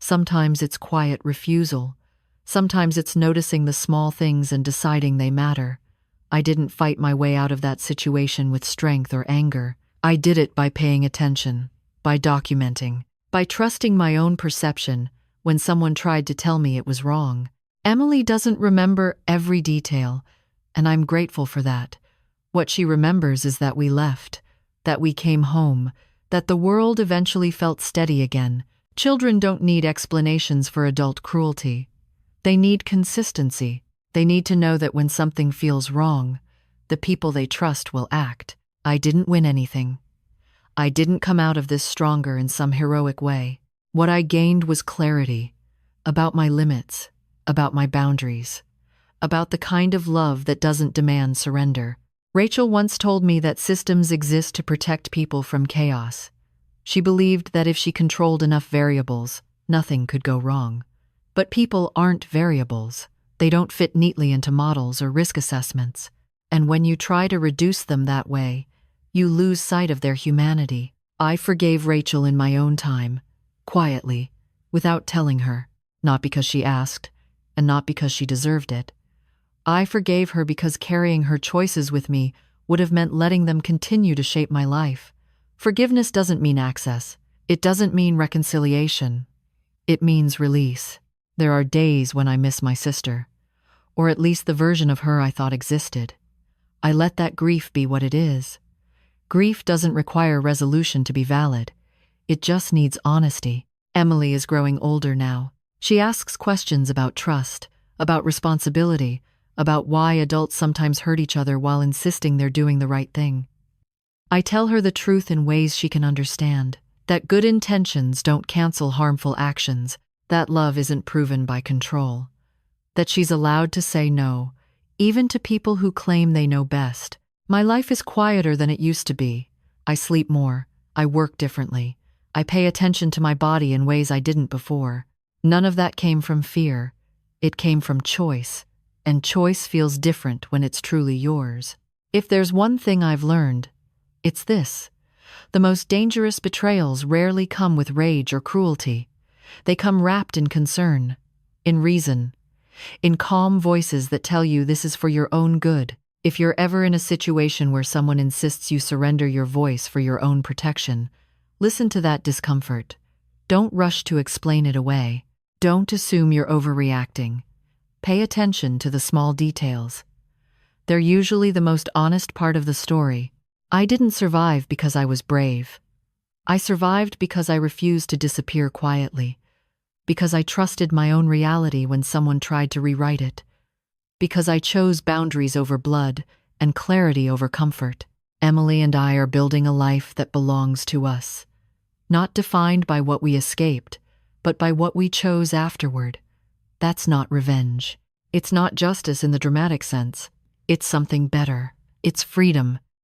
Sometimes it's quiet refusal. Sometimes it's noticing the small things and deciding they matter. I didn't fight my way out of that situation with strength or anger. I did it by paying attention, by documenting, by trusting my own perception when someone tried to tell me it was wrong. Emily doesn't remember every detail, and I'm grateful for that. What she remembers is that we left, that we came home, that the world eventually felt steady again. Children don't need explanations for adult cruelty. They need consistency. They need to know that when something feels wrong, the people they trust will act. I didn't win anything. I didn't come out of this stronger in some heroic way. What I gained was clarity about my limits, about my boundaries, about the kind of love that doesn't demand surrender. Rachel once told me that systems exist to protect people from chaos. She believed that if she controlled enough variables, nothing could go wrong. But people aren't variables. They don't fit neatly into models or risk assessments. And when you try to reduce them that way, you lose sight of their humanity. I forgave Rachel in my own time, quietly, without telling her, not because she asked, and not because she deserved it. I forgave her because carrying her choices with me would have meant letting them continue to shape my life. Forgiveness doesn't mean access. It doesn't mean reconciliation. It means release. There are days when I miss my sister, or at least the version of her I thought existed. I let that grief be what it is. Grief doesn't require resolution to be valid. It just needs honesty. Emily is growing older now. She asks questions about trust, about responsibility, about why adults sometimes hurt each other while insisting they're doing the right thing. I tell her the truth in ways she can understand, that good intentions don't cancel harmful actions, that love isn't proven by control, that she's allowed to say no, even to people who claim they know best. My life is quieter than it used to be. I sleep more. I work differently. I pay attention to my body in ways I didn't before. None of that came from fear. It came from choice, and choice feels different when it's truly yours. If there's one thing I've learned, it's this. The most dangerous betrayals rarely come with rage or cruelty. They come wrapped in concern, in reason, in calm voices that tell you this is for your own good. If you're ever in a situation where someone insists you surrender your voice for your own protection, listen to that discomfort. Don't rush to explain it away. Don't assume you're overreacting. Pay attention to the small details. They're usually the most honest part of the story. I didn't survive because I was brave. I survived because I refused to disappear quietly, because I trusted my own reality when someone tried to rewrite it, because I chose boundaries over blood and clarity over comfort. Emily and I are building a life that belongs to us, not defined by what we escaped, but by what we chose afterward. That's not revenge. It's not justice in the dramatic sense. It's something better. It's freedom.